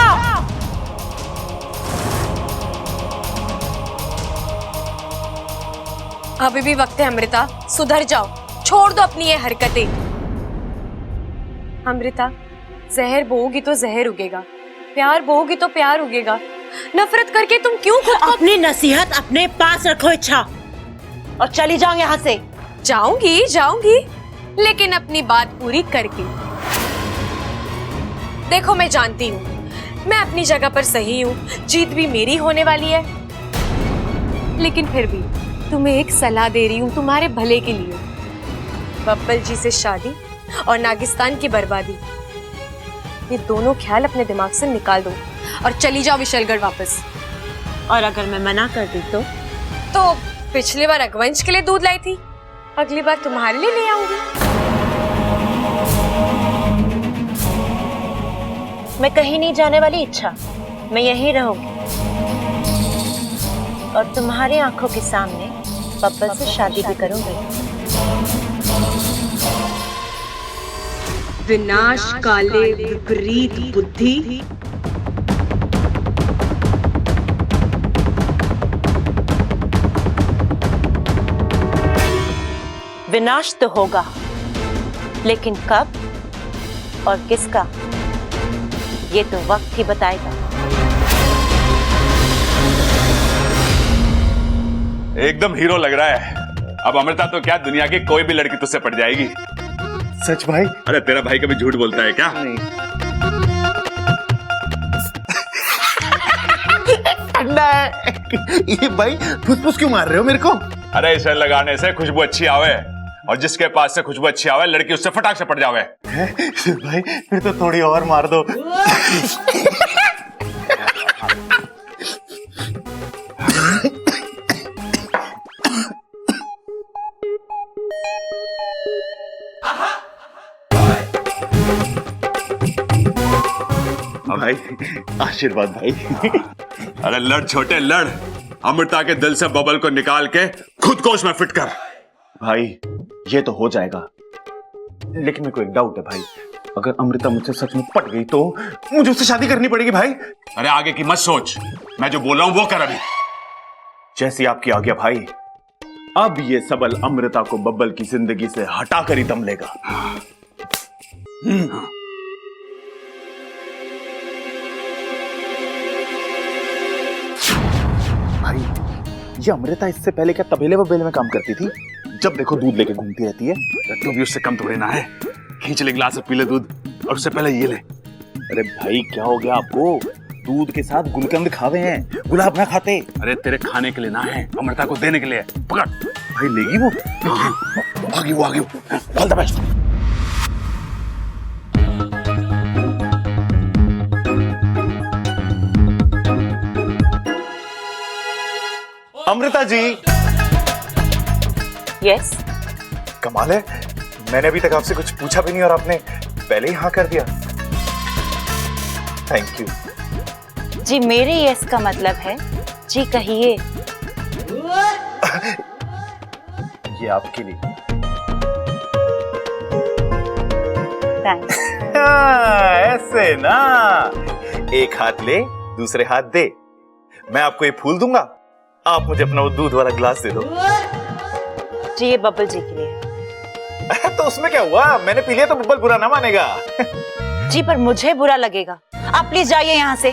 अभी भी वक्त है अमृता, सुधर जाओ, छोड़ दो अपनी ये हरकतें। अमृता, जहर बोओगी तो जहर उगेगा, प्यार बोओगी तो प्यार उगेगा। नफरत करके तुम क्यों खुद को... अपनी नसीहत अपने पास रखो इच्छा, और चली जाओ यहाँ से। जाऊंगी जाऊंगी, लेकिन अपनी बात पूरी करके। देखो, मैं जानती हूँ मैं अपनी जगह पर सही हूँ, जीत भी मेरी होने वाली है, लेकिन फिर भी तुम्हें एक सलाह दे रही हूँ तुम्हारे भले के लिए। बब्बल जी से शादी और नागिस्तान की बर्बादी, ये दोनों ख्याल अपने दिमाग से निकाल दो और चली जाओ विशलगढ़ वापस। और अगर मैं मना कर दी तो पिछली बार अगवंश के लिए दूध लाई थी, अगली बार तुम्हारे लिए ले आऊंगी। मैं कहीं नहीं जाने वाली इच्छा, मैं यहीं रहूंगी और तुम्हारी आंखों के सामने बब्बल से शादी भी करूंगी। विनाश काले विपरीत बुद्धि, विनाश तो होगा, लेकिन कब और किसका, ये तो वक्त ही बताएगा। एकदम हीरो लग रहा है। अब अमृता तो क्या, दुनिया की कोई भी लड़की तुझसे पट जाएगी। सच भाई? अरे तेरा भाई कभी झूठ बोलता है क्या? नहीं। ठंडा है। ये भाई फुसफुस क्यों मार रहे हो मेरे को? अरे इसे लगाने से खुशबू अच्छी आवे, और जिसके पास से खुशबू अच्छी आवे लड़की उससे फटाक से पट जावे। भाई फिर तो थोड़ी और मार दो। भाई आशीर्वाद भाई। अरे लड़ छोटे लड़, अमृता के दिल से बबल को निकाल के खुद को उसमें फिट कर। भाई ये तो हो जाएगा, लेकिन मेरे को एक डाउट है भाई, अगर अमृता मुझसे सच में पट गई तो मुझे उससे शादी करनी पड़ेगी भाई। अरे आगे की मत सोच, मैं जो बोल रहा हूं वो कर अभी। जैसी आपकी आज्ञा भाई। अब ये सबल अमृता को बब्बल की जिंदगी से हटाकर ही दम लेगा। भाई ये अमृता इससे पहले क्या तबेले वबेले में काम करती थी? जब देखो दूध लेके घूमती रहती है। तू भी उससे कम थोड़ी ना है। खींच ले गिलास से पी ले दूध, और उससे पहले ये ले। अरे भाई क्या हो गया आपको? दूध के साथ गुलकंद खावे हैं, गुलाब ना खाते। अरे तेरे खाने के लिए ना है, अमृता को देने के लिए। पकड़ भाई, लेगी वो? आगे वो आगे वो। All the best. Amrita ji. Yes. कमाल है, मैंने अभी तक आपसे कुछ पूछा भी नहीं और आपने पहले ही हाँ कर दिया। थैंक यू जी। मेरे यस का मतलब है जी कहिए। ये आपके लिए। थैंक्स। ऐसे ना, एक हाथ ले दूसरे हाथ दे। मैं आपको ये फूल दूंगा, आप मुझे अपना वो दूध वाला ग्लास दे दो। जी ये बब्बल जी के लिए। तो उसमें क्या हुआ, मैंने पी लिया तो बब्बल बुरा ना मानेगा। जी पर मुझे बुरा लगेगा। आप प्लीज जाइए यहाँ से।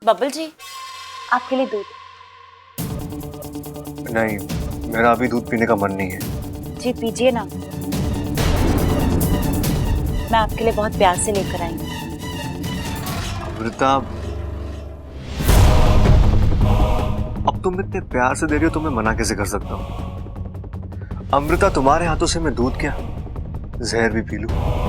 बब्बल जी, आपके लिए दूध। नहीं, मेरा अभी दूध पीने का मन नहीं है। जी पीजिए ना, मैं आपके लिए बहुत प्यार से लेकर आई हूँ। अमृता, अब तुम इतने प्यार से दे रही हो तो मैं मना कैसे कर सकता हूँ? अमृता, तुम्हारे हाथों से मैं दूध क्या जहर भी पी लूं?